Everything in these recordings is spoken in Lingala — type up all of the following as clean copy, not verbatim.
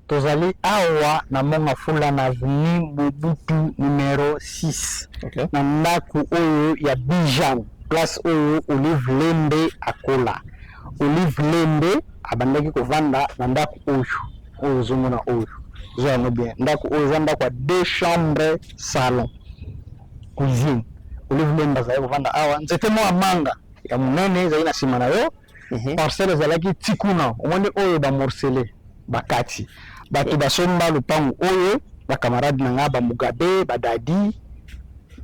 tozali awa na monga fula na avenue Mobutu numéro 6 na ndako oyo ya Bijan place oyo Olive Lembe akola. Olive Lembe abandaki kovanda na ndako oyo zomona oyo zo bien ndako oyo za ndako 2 chambres salon cuisine. Olive Lembe azali kovanda awa nzete mo amanga ya munene ezali na sima na yo. Parcelle ezalaki tikuna omoni oyo ba morcelé bakati bato basomba lupango oyo bakamarade na nga bamugabe badadi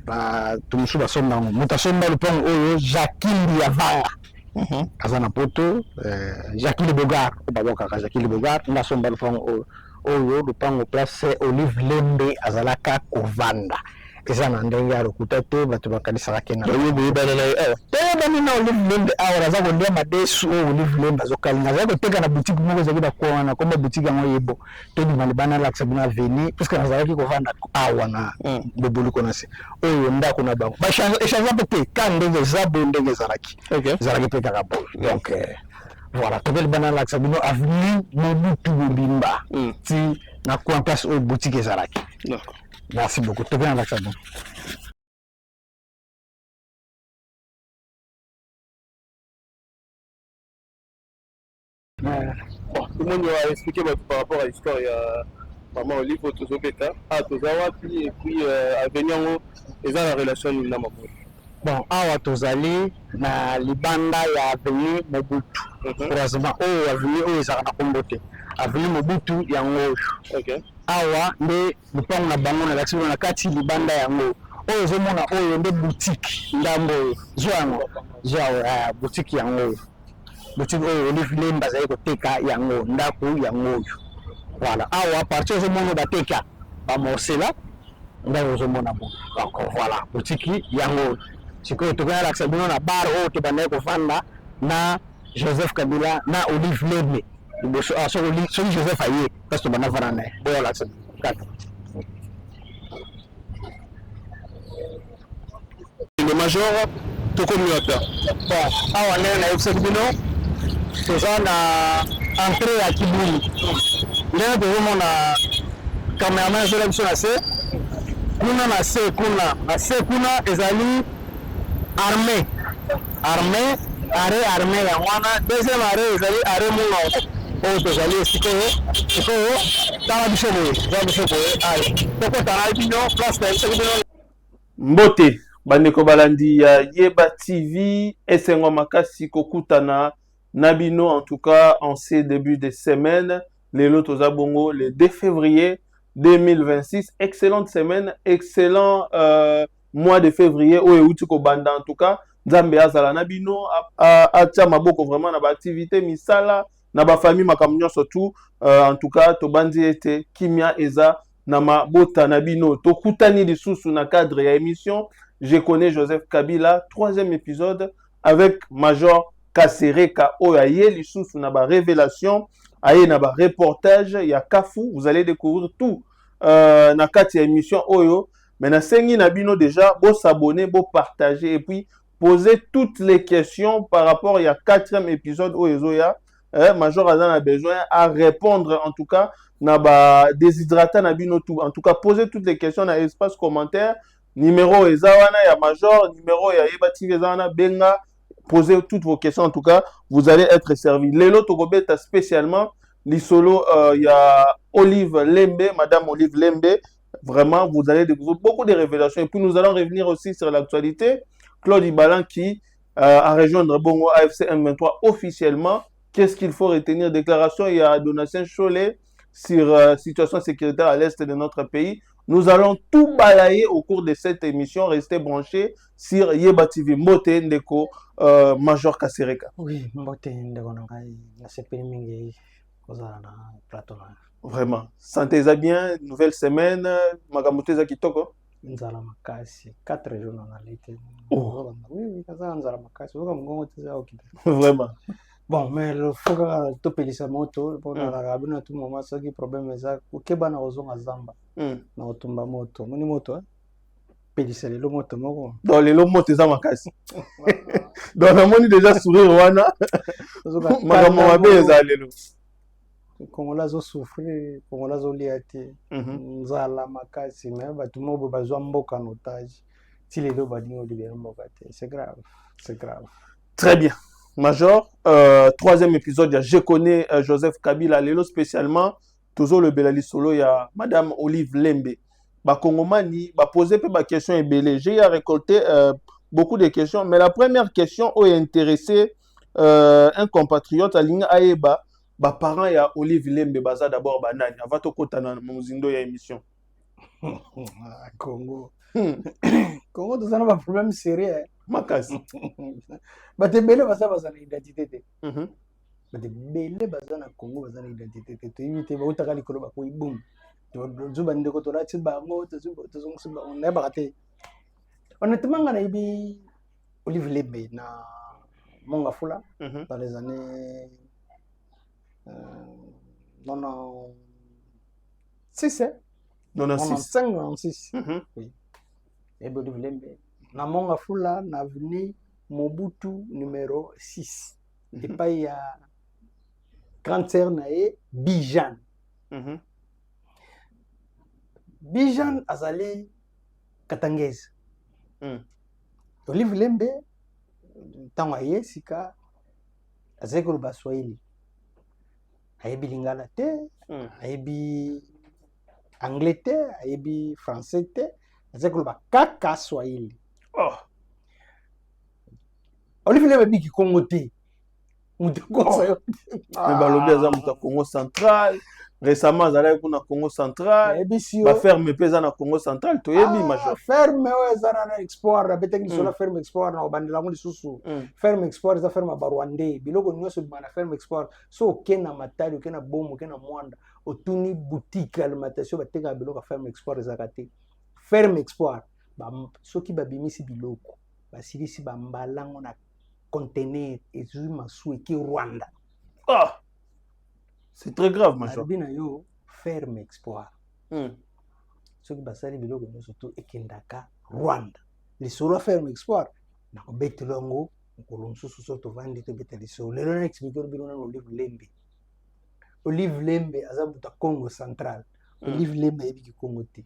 batumusu basomba ngo moto asomba lupango oyo Jacques Yavanga aza na poto Jacques Bogar babokaka Jacques Bogar nasomba lupango oyo lupango place Olive Lembe azalaka kovanda eza na ndenge ya lokuta te bato bakanisaka kena tebani na Olive Lembe awa naza kolia madesu oyo Olive Lembe azokalinga aza koteka na boutique moko ezalaki bakwana komba boutique yango yebo tobima libana lakisa bino aveni puisque nazalaki kovanda awa na boboluko na se oyo ndako na bango bachange mpe te ka ndenge eza boye ndenge ezalaki mpe kaka boye donc voilà tobe libana lakisa bino avenue Mobutu Bimba ti na coin place oyo boutique ezalaki. Merci beaucoup. Tu viens avec ça. Bon, tout le monde va expliquer par rapport à l'histoire. Il y a maman Olive, Tozobeta, Tozawa, puis à venir, ils ont la relation avec la maman. Bon, awa tozali na libanda ya avenue Mobutu. Heureusement, avenue oyo ezalaka na kombote. Avenue Mobutu yango. Awa nde lupango na bango na lakisi na kati libanda yango. Oyo zomona oyo nde boutique ndambo zwango. Zwa boutique yango. Boutique oyo Olive Lembe azali koteka yango ndako yango. Voilà, awa partir zomona bateka ba morcela ndako zomona bon. Donc voilà, boutique yango. Sikoyo tokana lakisa bino na bar oyo tobandaki kovanda na Joseph Kabila na Olive Lembe. So Joseph aye parce que bana vana na boya lakisa kaka. Le major tokomiota. Bon, awa na yebisa bino toza na entrée ya Kibuli. Ndenge tozomona cameraman ezola biso na se kuna na se kuna ezali armée armée ya wana deuxième arrêt ezali arrêt mongo oyo tozali sikoyo tala biso boye tokotana bino place na biso bino mbote bandeko balandi ya Yeba TV esengo makasi kokutana na bino en tout cas en ces débuts de semaine lelo toza bongo le 2 février 2026 excellente semaine excellent mois de février oyo euti kobanda en tout cas nzambe azala na bino atia maboko vraiment na ba activité misala na ba famille makambo nyonso tout en tout cas tobandi ete kimia eza na mabota na bino tokutani lisusu na cadre ya émission Je connais Joseph Kabila 3e épisode avec Major Kasereka oyo aye lisusu na ba révélation aye na ba reportage ya Kafu vous allez découvrir tout na kati ya émission oyo. Mais na sengi na bino déjà, bo s'abonner, bo partager et puis poser toutes les questions par rapport à 4e épisode où Ezoya Major Azan a besoin à répondre en tout cas na ba déshydratant na bino tout. En tout cas, poser toutes les questions dans l'espace commentaire. Numéro Ezawana ya Major, numéro ya Yeba TV Ezawana Benga. Posez toutes vos questions en tout cas, vous allez être servi. Lelo Togobeta spécialement l'isolo ya Olive Lembe, Madame Olive Lembe. Vraiment, vous allez découvrir beaucoup de révélations. Et puis, nous allons revenir aussi sur l'actualité. Claude Ibalan qui a rejoindre Bongo AFC M23 officiellement. Qu'est-ce qu'il faut retenir? Déclaration, il y a Donatien Cholet sur situation sécuritaire à l'est de notre pays. Nous allons tout balayer au cours de cette émission. Restez branchés sur Yeba TV. Mbote Ndeko, Major Kasereka. Oui, Mbote Ndeko Nangai, la CPI Mingi, Kozana Plateau. Vraiment. Sentez-vous bien, nouvelle semaine. Magamuteza Kitoko. Nzala makasi. 4 jours dans la lite. Oh. Oui, Nzala makasi. Vraiment. Bon, mais il faut que tu payes sa moto. Pour la rabine, tout le moment, ce qui est problème, c'est que tu as besoin de Zamba. Na otumba moto. Moni moto, payes le moto. Dans les lots moto, ça makasi. Dans la moni déjà sourire, wana. Magamu mabe, ça allez. Congolais zo souffrir, Congolais zo liati. Nzala makasi, mais batu mobo bazwa mboka en otage. Si les deux badingo libéré mboka te, c'est grave, c'est grave. Très bien. Major, troisième épisode, je connais Joseph Kabila, lelo spécialement, toujours le Belali Solo, il y a Madame Olive Lembe. Ba Kongomani, ba poser peu ba question ébélé. J'ai récolté beaucoup de questions, mais la première question a intéressé un compatriote à Linga Aeba, ba parents ya Olive Lembe baza d'abord banani avant to kota na muzindo ya émission. Congo. Congo tout ça n'a pas problème sérieux. Makasi. Bate belé baza na identité te. Bate belé baza na Congo baza na identité te. To yite ba utaka likolo ba ko ibum. To ba ndeko to lati ba ngo to zongo ba on ba te. Honnêtement ngana ibi Olive Lembe na Mongafula dans les années 96 hein 96 oui. Et Olive Lembe na Mongafula na avenue Mobutu numéro 6 et pas il y a grande sœur nae Bijan Bijan azali Katangese Olive Lembe tango aye sika azali koloba Swahili ayebi lingala te ayebi anglais te ayebi français te azali koloba kaka Swahili. Olive Lembe biki Congo te mutu konsa mais balobi aza mutu Congo central récemment azalaki kuna Congo central ba ferme peza na Congo central to yebi major ferme ezana na export abetaki lisola ferme export na obandela ngo lisusu ferme export za ferme ba Rwandais biloko nyonso bana ferme export so okena matali okena bomo okena mwanda otuni boutique alimentation bateka biloko ferme export zakate ferme export ba soki babimisi biloko basilisi ba mbalango na conteneur ezui masu eki Rwanda. C'est très grave, major. Bina yo ferme export. Soki basali biloko nyonso to ekendaka Rwanda. Lisolo ferme export na ko betelongo ko nsusu so to vandi to beteli so. Lelo na expliquer bino na Olive Lembe. Olive Lembe azabuta Congo central. Olive Lembe ebiki Congo te.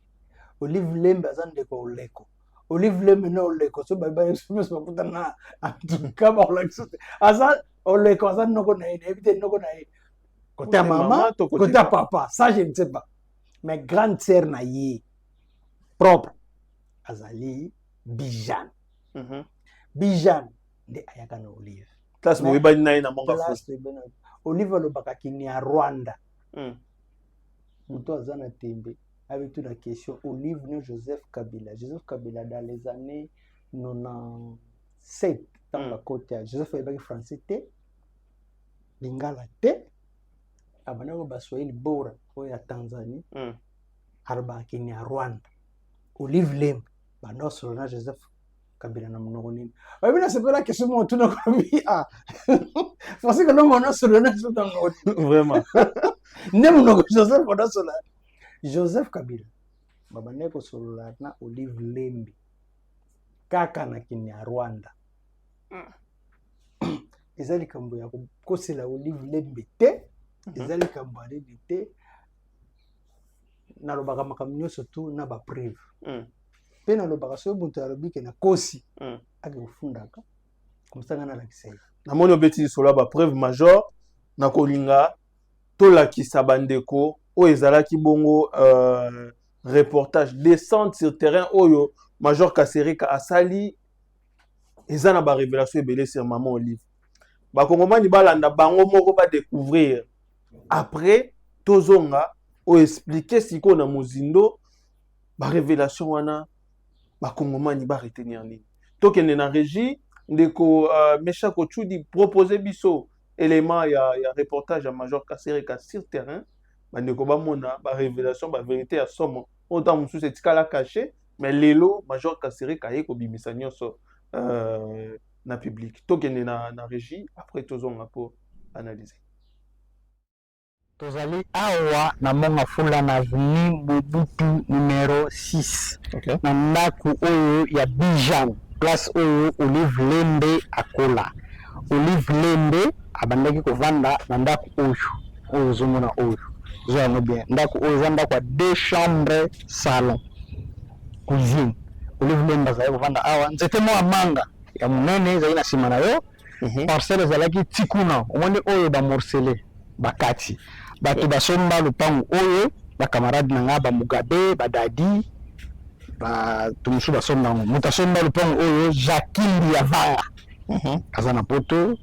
Olive Lembe azande ko oleko. Olive Lembe na oleko so baba express bakuta na antuka ba oleko. Aza oleko azan noko na ine ebite noko na ine. Côté maman, côté papa, ça je ne sais pas. Mais grande sœur na ye propre azali Bijan. Bijan de ayaka na Olive. Classe mo ibani na ina monga fo. Olive lo bakaki ni a Rwanda. Muto azana tembe avec toute la question Olive ne Joseph Kabila. Joseph Kabila dans les années 97 dans la côte Joseph Kabila français te lingala te abanako baswahili bora oyo ya Tanzanie arabaki ni ya Rwanda. Olive Lembe banosolo na Joseph Kabila na monoko nini babina sepela question mo tuna ko bi parce que non monosolo na so dans vraiment ne monoko Joseph monosolo Joseph Kabila babaneko solo na Olive Lembe kaka na kini ya Rwanda. Ezali kambo ya kosela Olive Lembe te ezali kambo ya te na lobaka makambo nyonso tu na ba preuve pe na lobaka so buntu ya lobike na kosi ake kofundaka komsanga na lakisa na moni obeti solo ba preuve major na kolinga to lakisa bandeko o ezalaki bongo reportage descente sur terrain oyo Major Kasereka asali ezana ba révélation ebele sur maman Olive ba kongomani balanda bango moko ba découvrir après tozonga o expliquer siko na mozindo ba révélation wana ba kongomani ba retenir nini tokende na régie ndeko Mecha Kochudi proposer biso élément ya reportage à Major Kasereka sur terrain ba ndeko ba mona ba révélation ba vérité à somme autant musu c'est kala caché mais lelo Major Kasereka yeko bimisa nyonso na public tokende na régie après tozonga pour analyser. Tozali awa na Mongafula na avenue Mobutu numéro 6 na ndako oyo ya Bijan place oyo Olive Lembe akola. Olive Lembe abandaki kovanda na ndako oyo oyo ozomona oyo zo yango bien ndako oyo eza ndako ya 2 chambres salon cuisine olive lemba azali kovanda awa nzete moko ya manga ya monene ezali na nsima na yo parcelle ezalaki tikuna omoni oyo bamorcele bakati bato basomba lupangu oyo bakamarade na nga bamugabe badadi bato mosusu basomba yango moto asomba lupangu oyo Jacqueline ya vanga aza na poto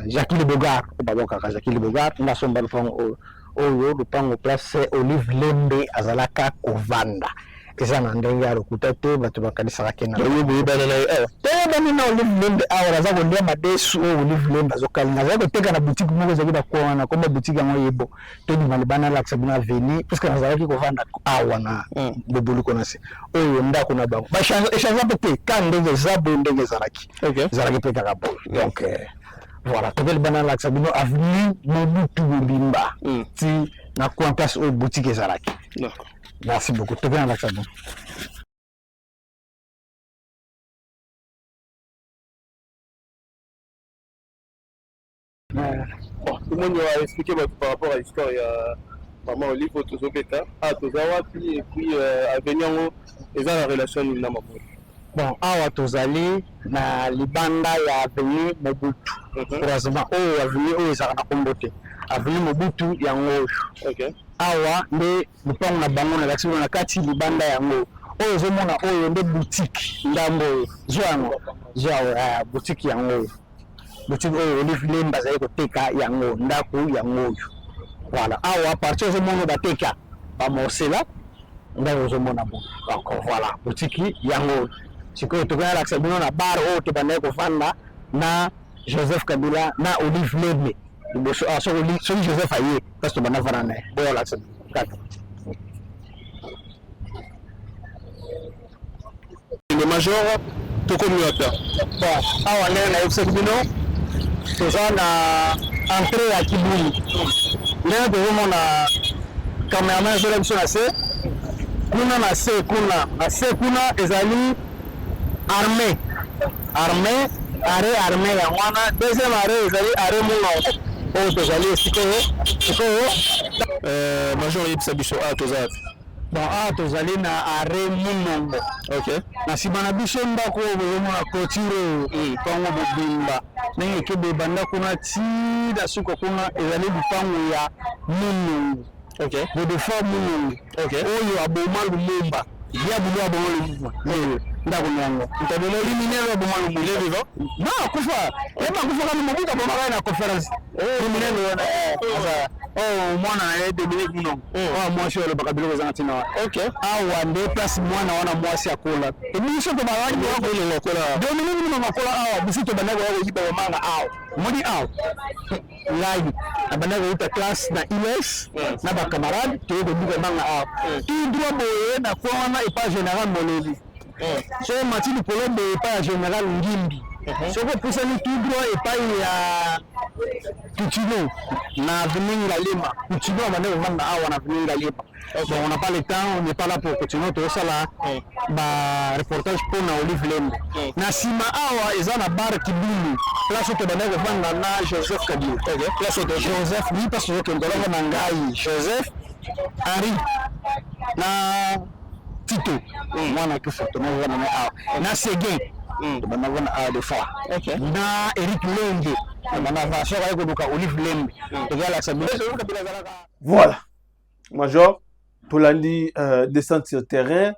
Jacqueline Bogar babokaka Jacqueline Bogar nde asomba lupangu oyo lupangu place Olive Lembe azalaka kovanda eza na ndenge ya lokuta te bato bakanisaka kena toyebani na Olive Lembe awa naza kolia madesu oyo Olive Lembe azokalinga azali koteka na boutique moko ezalaki bakwana komba boutique yango yebo tondima libana alakisa bino aveni puisque nazalaki kovanda awa na boboluko na se oyo ndako na bango bachange mpe te ka ndenge eza boye ndenge ezalaki mpe kaka boye donc voilà toke libana alakisa bino avenue Mobutu Bobimba ti na coin place oyo boutique ezalaki. Merci beaucoup. Tu viens avec ça. Bon, tout le monde va expliquer par rapport à l'histoire. Il y a maman Olive, Tozobeka, Tozawapi, et puis à Venyango, et ça la relation avec Namapo. Bon, awa tozali na libanda ya avenue Mobutu. Heureusement, avenue oyo ezalaka na kombo te. Avenue Mobutu yango. OK. Awa nde lupango na bango na lakisi na kati libanda yango oyo ozomona oyo nde boutique ndambo zwa boutique yango boutique oyo Olive Lemba azali koteka yango ndako yango oyo voilà awa partir ozomona bateka bamosela ndako ozomona bo donc voilà boutique yango sikoyo tokona lakisa bino na bar oyo tobandaki kovanda na Joseph Kabila na Olive Lembe soki Joseph aye place tobanda vana naye boyo lakisa kaka le major tokomi ata bon awa ndenge nayebisaki bino toza na entrée ya Kibuli ndenge tozomona cameraman ezola biso na se kuna na se kuna ezali armée armée yango wana deuxième arrêt ezali arrêt Mulongo oyo tozali sikoyo major yebisa biso awa toza ati bon awa tozali na arrêt Mulongo na nsima na biso ndako oyo bozomona clôture lupango Bobimba ndenge ekebe ebanda kuna ti na suka kuna ezali lupango ya Mulongo Godefroid Mulongo oyo aboma Lumumba diabulu aboma Lumumba ndako nango ntabelo liminelo aboma Lumumba vivant non kufa eba kufa kama Mobutu aboma na conférence liminelo mwana na Dominique Mulongo mwasi oyo alobaka biloko ezanga ntina awa nde place mwana wana mwasi akola ebiso tobalangi wako ile lokola Dominique Mulongo akola awa bisi tobandaki wako yiba bamanga awa moni awa ngai abandaki koyuta classe na IS na bakamarade toye koduka manga awa tout droit boye na kwa wana epa général Moleli so Mathilde Colombe epa ya général Ngimbi soko opusani tout droit epai ya Coutinho na avenue Ngalema Coutinho abandaki kovanda awa na avenue Ngalema donc on n'a pas le temps on n'est pas là pour continuer tozosala reportage pour na Olive Lembe na nsima awa eza na bar Kibulu place oyo tobandaki kovanda na Joseph Kabila place oyo Joseph ni place tozokende tolongo na ngai Joseph Henri na Tito mwana kifoto nazana na awa na Seguin tobandaki awa de fois na Eric Lenge tobandaki soka ekoduka Olive Lembe tokalakisa biloko Kabila azalaka voilà major tolandi descente sur terrain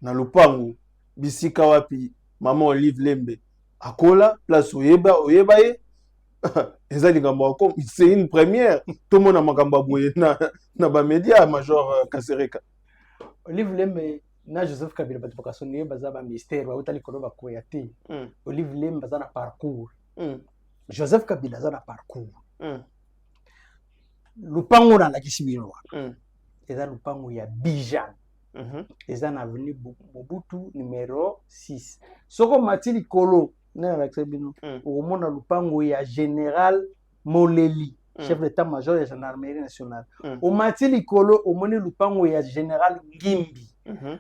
na lupango bisika wapi maman Olive Lembe akola place oyeba ye eza likambo ako c'est une première tout mona makambo boye na ba média major Kasereka Olive Lembe na Joseph Kabila bato bakasoni baza ba ministère ba utali kolo ba koya te Olive Lembe baza na parcours Joseph Kabila baza na parcours lupango na lakisi bino eza lupango ya Bijan eza na avenue Mobutu numéro 6 soko Mathilde Kolo na lakisi bino okomona lupango ya général Moleli chef d'état-major ya gendarmerie nationale o Mathilde Kolo omoni lupango ya général Ngimbi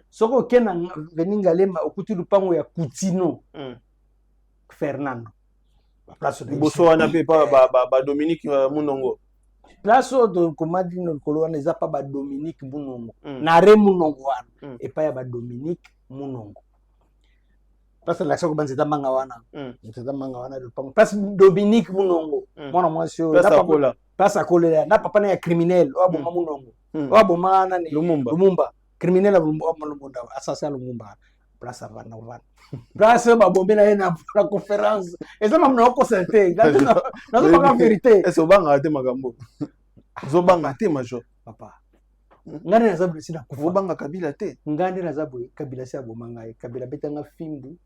soko kena Ngalema okuti lupango ya Coutinho Fernando place de Boso wana pe pa ba Dominique Mulongo place oyo komadi na likolo wana eza pa ba Dominique Munongo na re Munongo wana epai ya ba Dominique Munongo place la soko banzeta manga wana nzeta manga wana lupango place Dominique Munongo mwana mwasi oyo place akolela na papa na ya criminel oyo aboma Munongo oyo aboma na ni Lumumba criminel aboma Lumumba assassin Lumumba place avana wana place babombe na ye na conférence eza mamna okosenté nazo banga vérité eso banga te makambo zo banga te major papa ngane na zabu sina kufa banga Kabila te ngane na zabu Kabila si aboma ngai Kabila betanga fimbu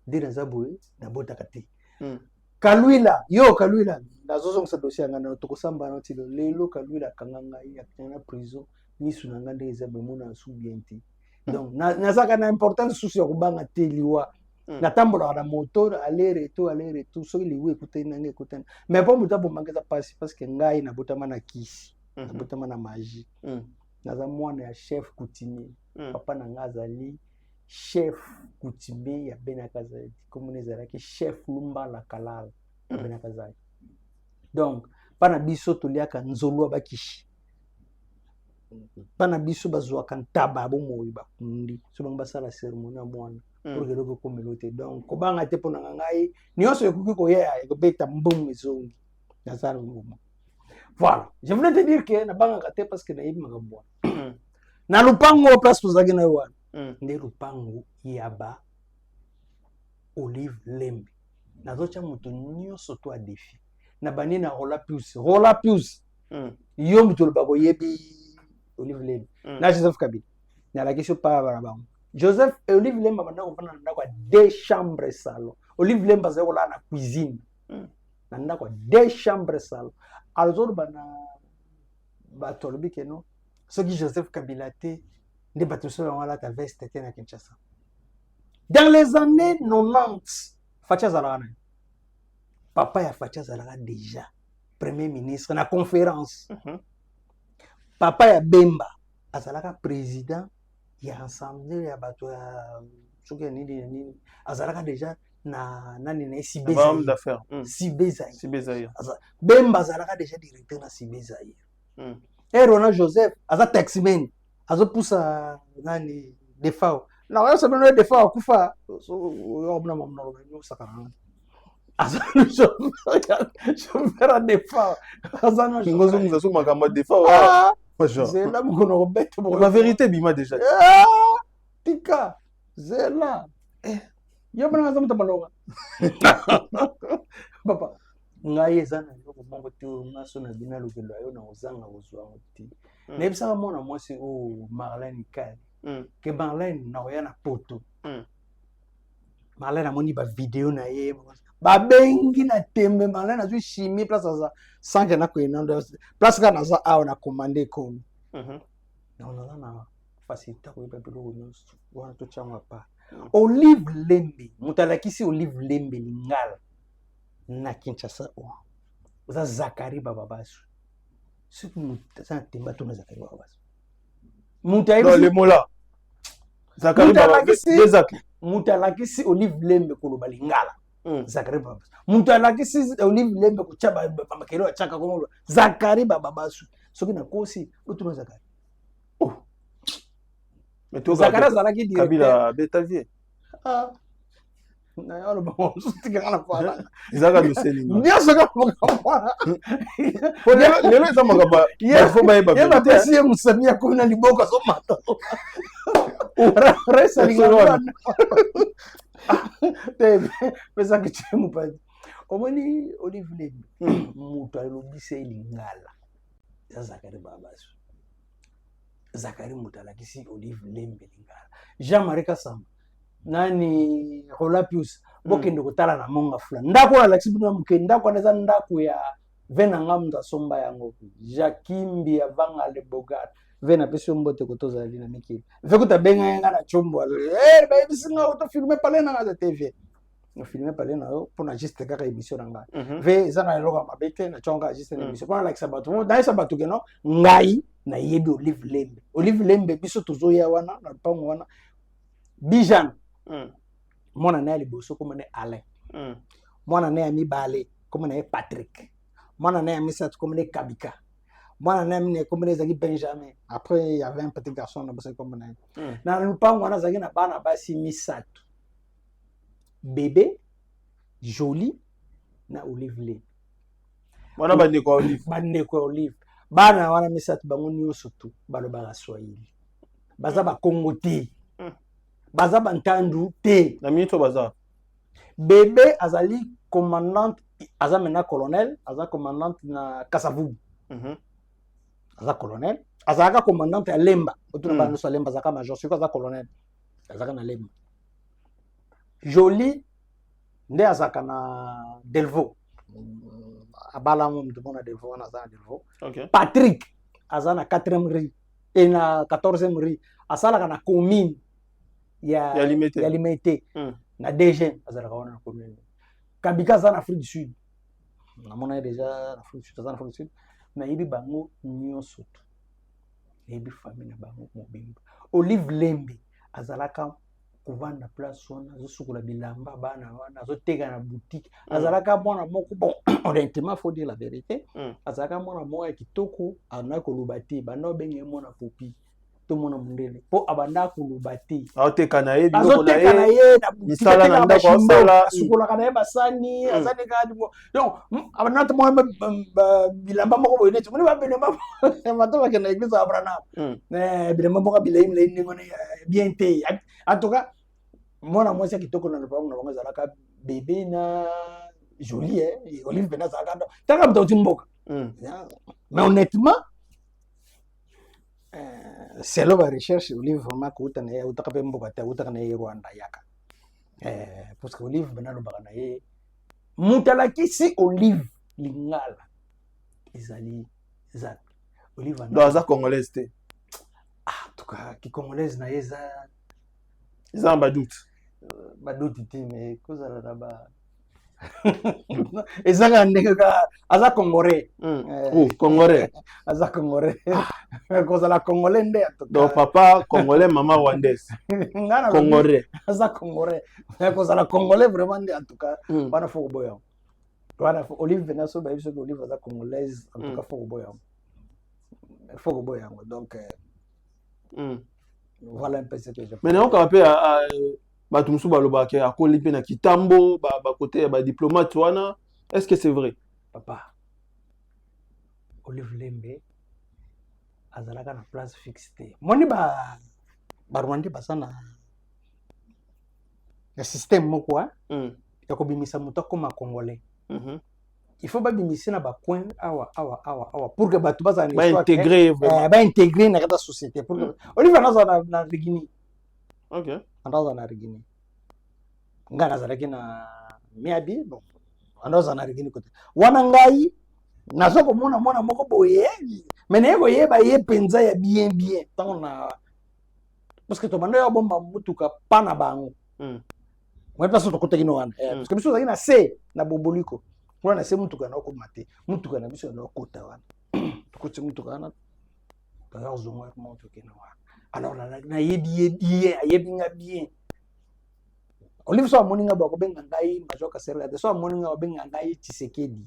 de na zabu na botaka te Kalwila nazozo ngisa dossier ngana tokosamba na tilo lelo Kalwila kanga ngai akana prison misu na ngande eza bemona su bienti donc nazaka na importance souci ya kubanga te liwa natambola na moto aller retour soki liwa écouter nanga écouter mais pas muta bomangeza passe parce que ngai na botama na kisi na botama na magie naza mwana ya chef coutumier papa na ngazali chef coutumier ya Benakazali comme nezalaki chef Lumbala Kalala ya Benakazali donc pana biso toliaka nzolo bakishi pana biso bazwaka ntaba bomoyi bakundi so banga basala cérémonie ya mwana pour que loko communauté donc kobanga te pona ngai nyonso ekoki koya ekobeta mbongo ezongi nazala ngoma voilà je voulais te dire que na banga te parce que na yibi makambo na lupango place tozaki na wana nde lupango yaba Olive Lembe nazocha moto nyonso to a défi na bani na Rola Pius yo moto lobako yebi Olive Lembe na Joseph Kabila na la question pas barabango Joseph et Olive Lembe banda ko fana ndako 2 chambres salon Olive Lembe za ko la na cuisine na ndako 2 chambres salon alors bana batolobi ke no ce qui Joseph Kabila te nde bato so wala ta veste te na Kinshasa dans les années 90 Facha Zalana papa ya Facha Zalana déjà premier ministre na conférence papa ya Bemba azalaka président ya assemblée ya bato ya soki nini azalaka déjà na nani na Sibezaï Bemba azalaka déjà directeur na Sibezaï et Ronald Joseph aza taximan azo poussa nani defao na wao sabana defao kufa so yo mna mamna no sakana chauffeur defao azana ngozo ngozo makambo defao zela mkono robeto la vérité bima déjà tika zela yo bana ngaza mtabaloga papa ngai ezana loko mongo te ngaso na bina lokelo ayo na ozanga ozwa oti na ebisanga mona mwasi o Marlène Kali ke Marlène na oya na poto Marlène amoni ba video na ye ba bengi na tembe Marlène azwi chimie place za sanke na kwena place kana za awo na commander komi na ona na facilité ko ibabelo nyonso wana to chama pa Olive Lembe mutalakisi Olive Lembe lingala na Kinshasa oza Zakari Bababasu siku mutasa temba tona Zakari Bababasu dans le mola Zakari Bababasu mutalakisi Olive Lembe koloba lingala Zakari Bababasu mutalakisi Olive Lembe kuchaba makelo achaka komo Zakari Bababasu soki na kosi otuna Zakari mais to Zakari zalaki directeur Kabila Betavier na yalo ba mostika kana fala izaka luselinga nyoso ka mokamba lelo eza makamba fo ba yeba yeba pesi ye musamia ko na liboka so mata resa lingana te pesa que chemu pa omoni Olive Lembe mutu alobise lingala ya Zakari Bababasu Zakari mutalakisi Olive Lembe lingala Jean-Marie Kasamba nani Rola Pius bokende kotala na monga fula ndako na laksi bino muke ndako anaza ndako ya vena ngamda somba yango Jakimbi ya vanga le Bogat vena pesi mbote kotoza lina mikili vekuta benga yanga na chombo ba bisinga auto filmer pale na za TV no filmer pale na yo pona juste kaka émission nanga ve zana loka mabete na chonga juste na émission pona like sabato na sabato keno ngai na yebi Olive Lembe biso tozoya wana na pango wana Bijan mwana naye liboso comme ne Alain mwana naye mibale comme ne Patrick Mwana na misatu comme les Kabika. Mwana na mine comme les Zaki Benjamin. Après il y avait un petit garçon na bosse comme na. Na lupango wana zaki na bana basi misatu. Bébé Jolie na Olive Lane. Wana bande ko Olive. Bande ko Olive. Bana wana misatu bango nyonso tu balobaka Swahili. Baza ba Congo te. Baza ba Ntandu te. Na mito baza. Bébé azali commandante, aza maintenant colonel, aza commandante na Kasavubu. Aza colonel, azaka commandante ya Lemba. Otuna ba noso Lemba azaka major, siko aza colonel. Azaka na Lemba. Jolie nde azaka na Delvaux. Abala mo mtu na Delvaux na za Delvaux. Okay. Patrick aza na 4e rue et na 14e rue. Asala na commune ya Limité. Na DG azala kaona na commune. Kabika za na Afrique du Sud. Na mona déjà na Afrique du Sud, za na Afrique du Sud. Na yibi bango nyonso tu. Yibi famille na bango mobimba. Olive Lembe azalaka kovanda place wana azosukula bilamba bana wana azoteka na boutique. Azalaka mwana moko bon honnêtement faut dire la vérité. Azalaka mwana moko ya kitoko ana kolubati bana benge mwana popi. Mona mundele po abanda kulubati azoteka na ye biloko na ye misala na ndako asala sukola kana ye basani azane kadi bo donc abanda to mo bilamba moko boyene tumuni ba bilamba mato ba kana église Abraham bilamba moko bilaim le ningo bien te en tout cas mona mwasi kitoko na lopa na bango zalaka bébé na Jolie Olive bena zalaka taka mtoti mboka mais honnêtement c'est là la recherche Olive vraiment kuta na utaka pe mboka ta utaka na Rwanda yaka parce que Olive benalo baka na ye mutalaki si Olive lingala ezali za Olive do za congolaise te en tout cas ki congolaise na yeza ba doute te mais cause la ba ezanga ndeka aza congolais congolais aza congolais cause la congolais nde donc papa congolais maman rwandaise congolais aza congolais cause la congolais vraiment nde en tout cas bana foko boya bana Olive Venaso ba biso Olive aza congolaise en tout cas foko boya donc voilà un peu ce que je mais on peut bato musu balobaka akoli pe na kitambo ba côté ba diplomate wana est-ce que c'est vrai papa Olive Lembe azalaka na place fixe te moni ba Rwanda basana le système moko ya kobimisa muto koma congolais il faut ba bimisa na ba coin awa pour que bato bazana ba intégrer na kata société pour que Olive anaza na Guinée. Okay. Andaza na Regini. Ngana zalaki na Miabi, bon. Andaza na Regini kote. Wana ngai nazoko mona moko boye. Mais ne ye ba ye penza ya bien. Tango na parce que to banda ya bomba mutuka pana bango. Moi pas so to kote kino wana. Parce que biso zaki na se na boboliko. Mwana na se mutuka na ko mate. Mutuka na biso na kota wana. Tukote mutuka wana. D'ailleurs zongo ya monto kino wana. Alors na yebi bien Olive so moninga ba ko benga ngai majoka serla de so moninga ba benga ngai Tshisekedi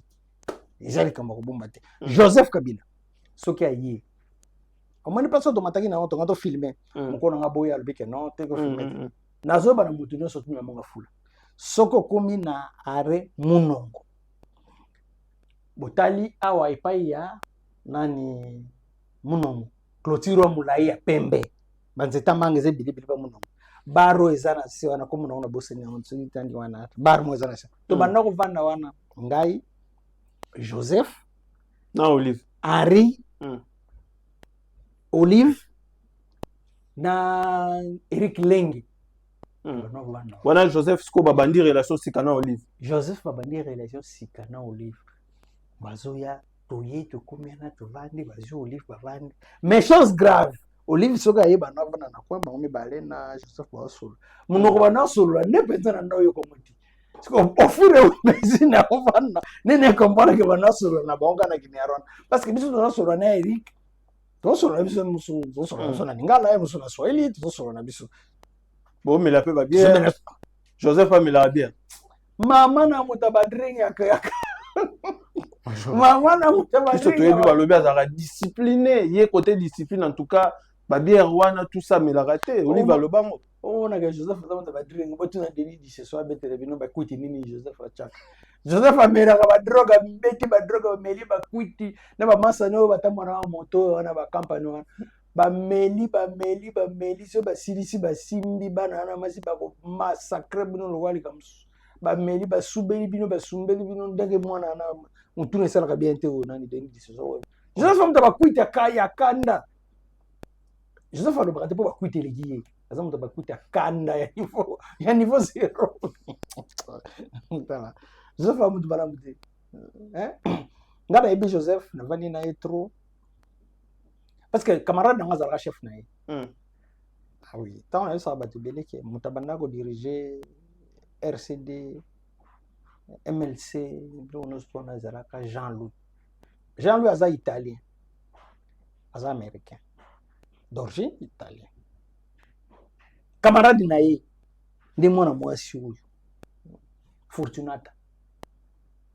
ezali kamba ko bomba te Joseph Kabila soki aye omoni paso to mataki na to ngato filmer mukona nga boya albike non te ko filmer nazo ba na mutu nyo so tuna monga fula soko komi na are munongo botali awa epai ya nani munongo clôture mulai ya pembe banzeta mangeze bilibili ba munongo baro ezana si wana ko munongo na bosenya ntsi tandi wana baro mo ezana si to banda ko vanda wana ngai Joseph na Olive Henri Olive na Eric Lengi wana Joseph sko babandi relation sikana Olive Joseph babandi relation sikana Olive bazoya toye to combien to vandi bazo Olive bavandi mais chose grave Olive soka yeba na bana na kwa bango mibale na Joseph Bosolo munoko bana solo ne penza na ndo yo komoti siko ofure mezina ovana nene kompara ke bana solo na bonga na kiniaron parce que biso na solo na Eric to solo biso musu to solo na ningala musu na Swahili to solo na biso bon mais la peu va bien Joseph a mis la bien mama na mutabadring yaka Mwana mutaba. Tout ce que tu as vu, le bien ça discipliné. Il y a côté discipline en tout cas. Babière wana tout ça mais la raté. Oliva le bango. On a Joseph Fazama ba drink. Botu na deni di ce soir betere bino ba kwiti nini Joseph Achak. Joseph amera ba droga mbeti ba droga meli ba kwiti na ba masa no ba tamana moto na ba company wana. Ba meli so ba silisi ba simbi bana na masi ba ko massacre bino lo wali kamsu. Ba meli ba subeli bino ba sumbeli bino ndenge mwana na mutune sala ka bien te o nani deni di ce soir. Joseph amta ba kwiti akaya kanda. Joseph a le bras pour quitter les guillemets. Par exemple, tu vas quitter Kanda, il y a un niveau zéro. Joseph a dit voilà, hein? Ngada ebi Joseph na vani na trop. Parce que camarade dans Azara chef na. Ah oui, tant ça va te belé que mutabanda ko diriger RCD MLC, nous sommes Azara ka Jean-Louis. Jean-Louis aza italien. Aza américain. D'origine italien. Camarade naye ndi mwana mwasi huyu Fortunata.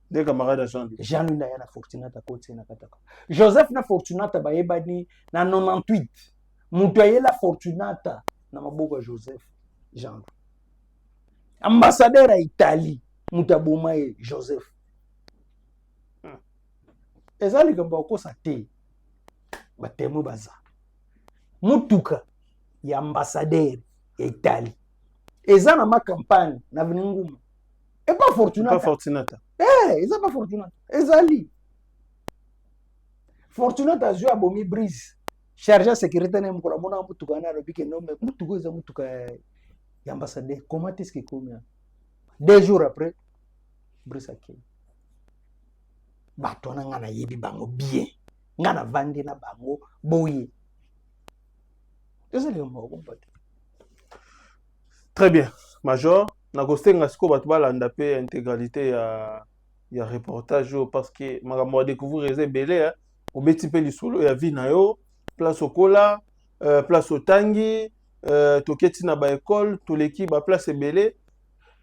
Des camarades Jean-Louis naye na Fortunata kote na kataka. Joseph na Fortunata bayebani na 98. Mutu ayela Fortunata na maboko ya Joseph Jean. Ambassadeur à Italie mutu aboma Joseph. Ezali kamba kosa te. Batemu baza. Mutuka ya ambassadeur ya Italie. Eza na ma campagne na vningumu. Et pas Fortunata. Pas Fortunata. Eza pas Fortunata. Ezali. Fortunata azua bomi brise. Chargé sécurité na mkola mona mutuka na robike no mais mutuka eza mutuka ya ambassadeur. Comment est-ce que combien? 2 jours après brise akei. Bato na ngana yebi bango bien. Ngana vandi na bango boye. Très bien. Major, na kostenga siko bato balanda pe intégralité ya reportage parce que makambo découvrir les belé au beti pe lisolo ya vie na yo place okola place otangi toketi na ba école to l'équipe ba place belé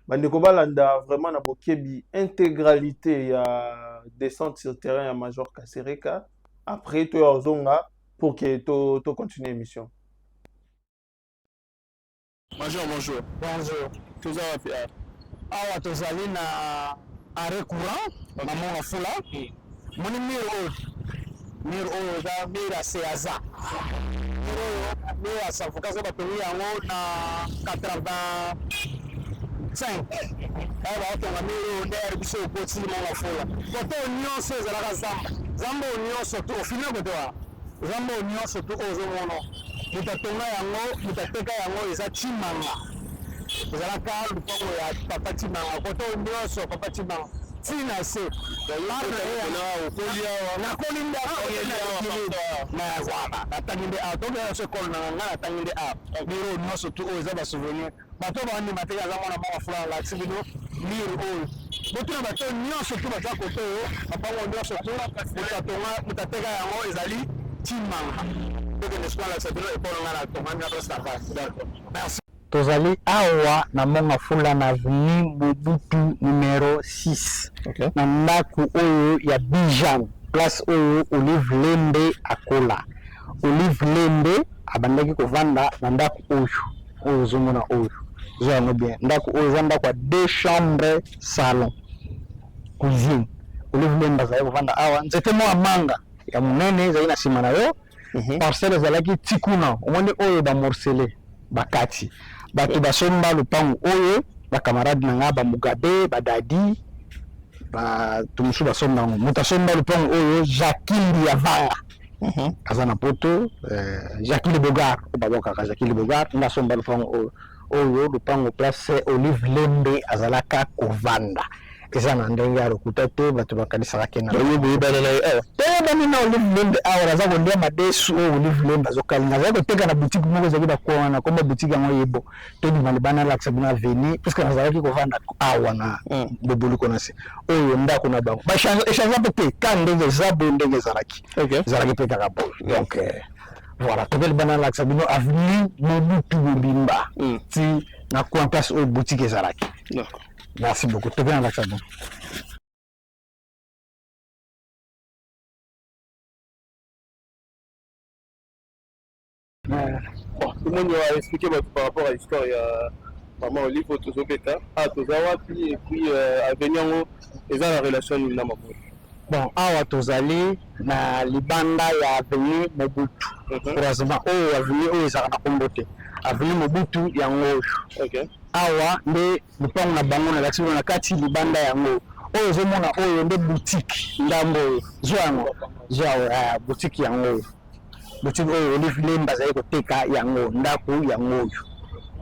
bandeko balanda vraiment na bokebi intégralité ya descente sur terrain ya Major Kasereka après to ya zonga pour que to continuer l'émission. Major, bonjour. Bonjour. Tout ça va bien. Awa tozali na arrêt courant na mona fula. Moni miro za mira seaza. Miro asa fokazo ba toni yango na 85. Aba oto na miro der biso koti mona fula. Koto nyonso ezalaka zamba. Zamba nyonso to fina kotoa. Zamba nyonso to ozo mono. Mutatonga yango, mutateka yango eza chimanga. Ezalaka lupango ya papa chimanga. Koto nyonso papa chimanga. Tina se. Na kolinda na zaba. Atanginde a to be so kolna na atanginde a. Biro nyonso to eza ba souvenir. Bato bandi mateka za mona mama fula la tsibino mir ol. Botuna bato nyonso to bato koto papa nyonso to mutatonga mutateka yango ezali chimanga. Tozali awa na monga fula na avenue Mobutu numéro 6. Okay. Na ndaku oyo ya Bijan, place oyo Olive Lembe akola. Olive Lembe abandaki kovanda na ndaku oyo zomona oyo. Zo yango bien. Ndaku oyo za ndaku 2 chambres salon cuisine. Olive Lembe azali kovanda awa nzete mo amanga ya munene ezali na sima na yo. Parcelle ezalaki tikuna omoni oyo ba morcelé bakati bato basomba lupango oyo ba camarade nanga ba Mugabe ba Dadi ba tumusu basomba ngo mutasomba lupango oyo Jacques Yavanga azana poto Jacques Bogar baboka ka Jacques Bogar na somba lupango oyo lupango place Olive Lembe azalaka kovanda eza na ndenge ya lokuta te bato bakanisaka kena oyo bana na te na Olive Lembe awa za kondia madesu o Olive Lembe azokalinga za koteka na boutique moko za kida kwana komba boutique yango yebo to di malibana la sabina veni parce que nazalaki kovanda awa na bobulu kona se oyo ndako na bango ba échange pe ka ndenge za bo ndenge zaraki zaraki pe ka bo donc voilà tobel bana la sabino avenue Mobutu Bimba ti na kwantas o boutique zaraki. Merci beaucoup. Très bien, Alexandre. Bon, tout le monde va expliquer par rapport à l'histoire. Il y a Maman Olive, Tozobeta, Tozawapi, et puis à venir, ils ont la relation de Namabo. Bon, awa tozali na libanda ya avenue Mobutu. Heureusement, avenue oyo ezalaka na kombo te. Avenue Mobutu yango. Okay. Awa nde lupango na bango na lakisi na kati libanda yango. Oyo ozomona oyo nde boutique ndambo oyo. Zwa boutique yango. Boutique oyo Olive Lemba azali koteka yango ndako yango.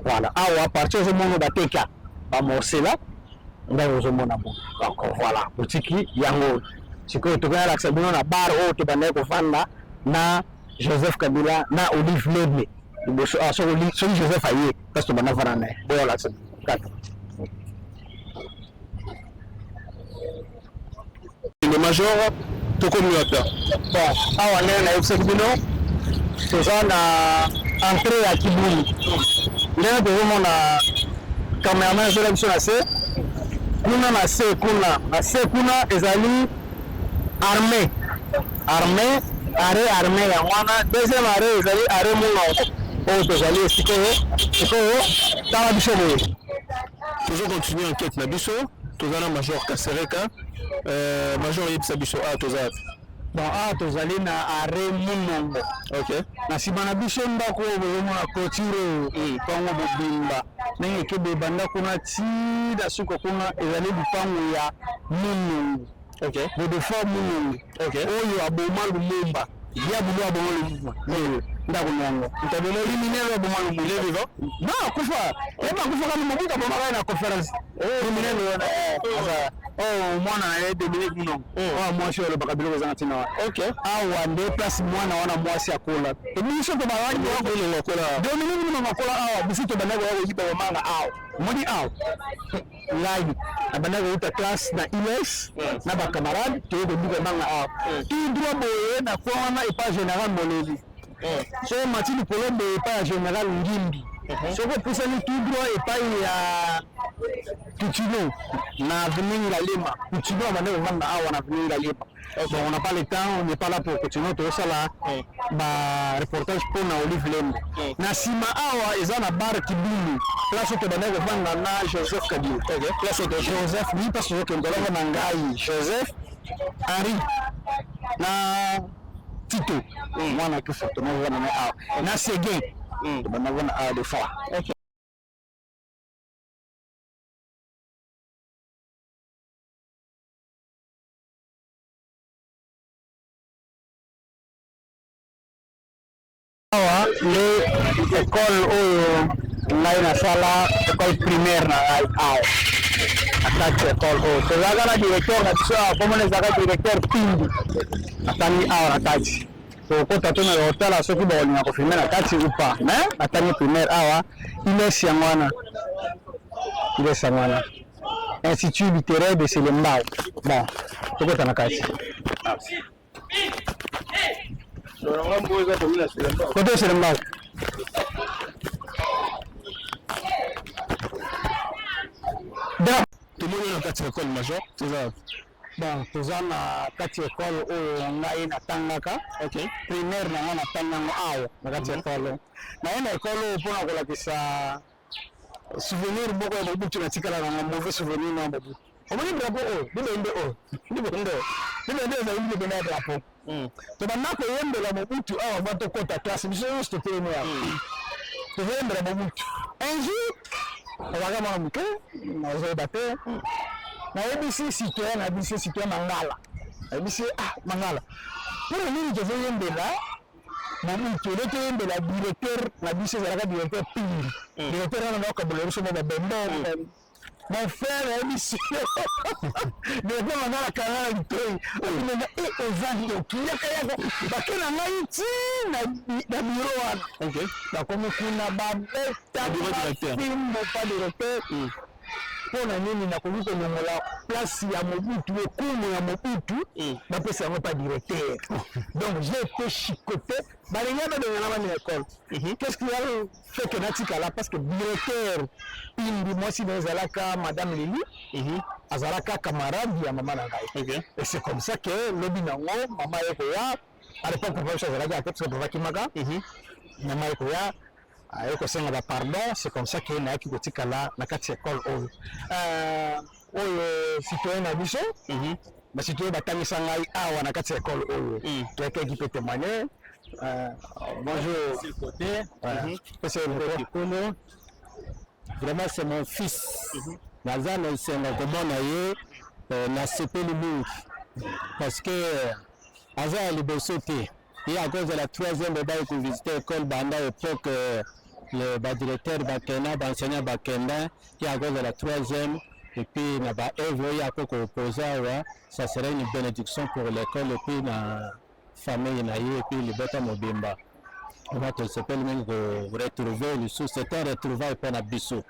Voilà. Awa partir ozomona bateka bamosela ndako ozomona bo. Donc voilà, boutique yango. Sikoyo tokana lakisa bino na bar oyo tobandaki kofanda na Joseph Kabila na Olive Lemba. Liboso so Joseph aye kasi tobanda fana naye boyo lakisa kaka. Le major Tokomiata. Bon, awa ndenge nayebisaki bino toza na entrée ya Kibuli. Ndenge tozomona cameraman ezola biso na se kuna na se kuna ezali armée armée ya wana. Deuxième arrêt ezali arrêt Mulongo oyo tozali sikoyo tala biso boye. Toujours continuer enquête na biso. Toza na major Kasereka. Major yebisa biso toza. Bon, tozali na arrêt Mulongo. Okay. Na nsima na biso ndako oyo bozomona clôture pango bobimba ndenge ekebe banda kuna tida suka kuna ezali lupango ya Mulongo. Okay. Bodefa Mulongo. Okay. Oyo aboma Lumumba ya bulu aboma Lumumba ndako nango ntabelo liminelo aboma Lumumba vivant non kufa kufa kama Mobutu aboma na conference liminelo mwana na Dominique Mulongo mwasi oyo alobaka biloko ezanga ntina wana. Okay. Awa nde place mwana wana mwasi akola biso tobawani Dominique Mulongo akola awa biso tobandaki koya koyiba bamanga awa moni awa ngai nabandaki koyuta classe na ILS na bacamarade toye koduka bamanga awa idroit boye na kwa wana epa général Moleli so mati likolo boye epa ya général Ngimbi soko pusani tout droit epai ya Coutinho na avenue Ngalema. Coutinho abandaki kovanda awa na avenue Ngalema. Donc on n'a pas le temps, on n'est pas là pour continuer tosala ba reportage pour na Olive Lemba. Na sima awa eza na bar Kibulu. Place to bandaki kovanda na Joseph Kabila. Place de Joseph ni parce que ndolongo na ngai Joseph Henri na Tito. Mwana kufa to na awa. Na Sege. Bandaki kovanda awa de fois. L'école où la sala école primaire na attaque école où tozaga na directeur na biso comme les aga directeur Pindi atani awa na kati to kota to na hotel soki ba olinga kofilmer na kati ou pas mais atani primaire awa ilesi yangwana institut littéraire de Selembao. Bon to kota na kati côté Selembao. Tout le monde est dans la école major, c'est ça. Bon, toza na kati école oyo ngai natangaka. Okay. Primaire na nga natangango awa na kati école. Na ena école oyo mpona kolakisa souvenir moko ya Mobutu natikala na mauvais souvenir na Mobutu. Omoni drapeau oyo, libende oyo, libende ezali libende ya drapeau. Tobanda koyembela Mobutu awa va tokota classe biso nyonso totelemi awa. Tozoyembela Mobutu. Un jour tobaka mwana moke nazoyeba te nayebisi citoyen na biso citoyen Mangala nayebisi Mangala mpona nini tozoyembela Mobutu ele toyembela directeur na biso ezalaka directeur Pindi directeur wana naokabula biso mo babembe mon frère nayebisi directeur Mangala kangala litoi okinenga ozali okiliaka yako bake na ngai ti na biro wana bakomi kuna babeta bafimbo pa directeur mpona nini nakoki kolongola place ya Mobutu ekumu ya Mobutu bapesa yango pa directeur. Donc j'ai été chicoté balinga babengana bani na école. Qu'est-ce qui a fait que natikala parce que directeur Pindi mwasi na ezalaka madame Lili azalaka camarade ya mama na ngai. Et c'est comme ça que lobi nango mama yekoya à l'époque papa azalaka parce que papa kimaka nyama ikoya ekosenga ba pardon. C'est comme ça que na ki kotikala na kati école oyo citoyen na biso ba citoyen batangisa ngai awa na kati école oyo quelqu'un qui peut témoigner. Bonjour sur le côté. C'est le côté. Vraiment c'est mon fils. Nazana c'est un comment na sepeli mingi parce que Aza Libosote et à cause de la troisième débat que visiter l'école banda époque le directeur Bakena enseignant Bakenda et à cause de la troisième et puis na ba œuvre ya ko opposa ça serait une bénédiction pour l'école et puis na famille na et puis le bata mobimba on va te s'appelle même retrouver le sous c'était retrouvaille pour Nabiso.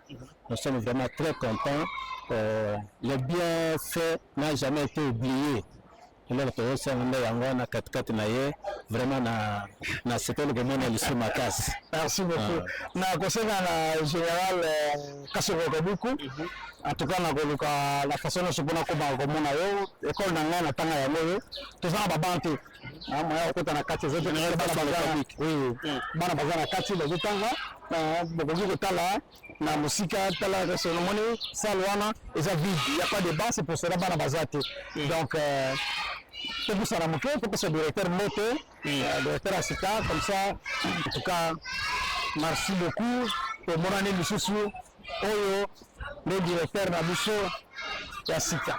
Nous sommes vraiment très contents. Le bienfait n'a jamais été oublié. Alors que ça on est en quatre vraiment na c'était le moment de ma casse. Merci beaucoup. Na concernant la général Kasoro beaucoup. En tout cas la façon dont je peux na yo école na tanga ya moyo to za ba bantu moi ko na kati za général oui bana bazana kati de tanga beaucoup de tala na musika tala resonamoni salwana eza vide, il y a pas de bas, c'est pour cela bana bazate. Donc c'est pour ça la moquette, pour ce directeur moto, directeur assistant comme ça. En tout cas merci beaucoup pour mon année monsieur oyo le directeur na biso ya sika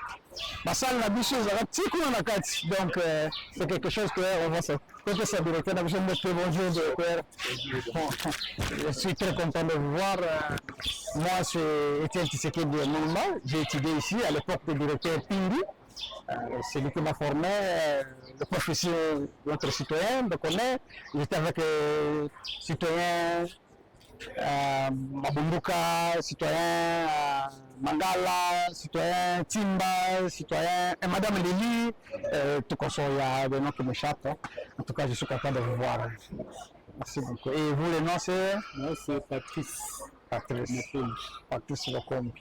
basal na biso za tikuna na kati. Donc c'est quelque chose que on va faire. Donc c'est directeur na biso monsieur bonjour directeur. Je suis très content de vous voir. Moi c'est Etienne Tshisekedi de Moulma, j'ai étudié ici à l'époque du directeur Pindi. C'est lui qui m'a formé, le professeur, notre citoyen, donc on est, j'étais avec le citoyen Mabunduka, citoyen Mangala, citoyen Timba, citoyen Madame Lili, tout comme ça, il y a des noms qui m'échappent. En tout cas, je suis content de vous voir. Merci beaucoup. Et vous, le nom c'est? Moi, c'est Patrice. Patrice Locombe.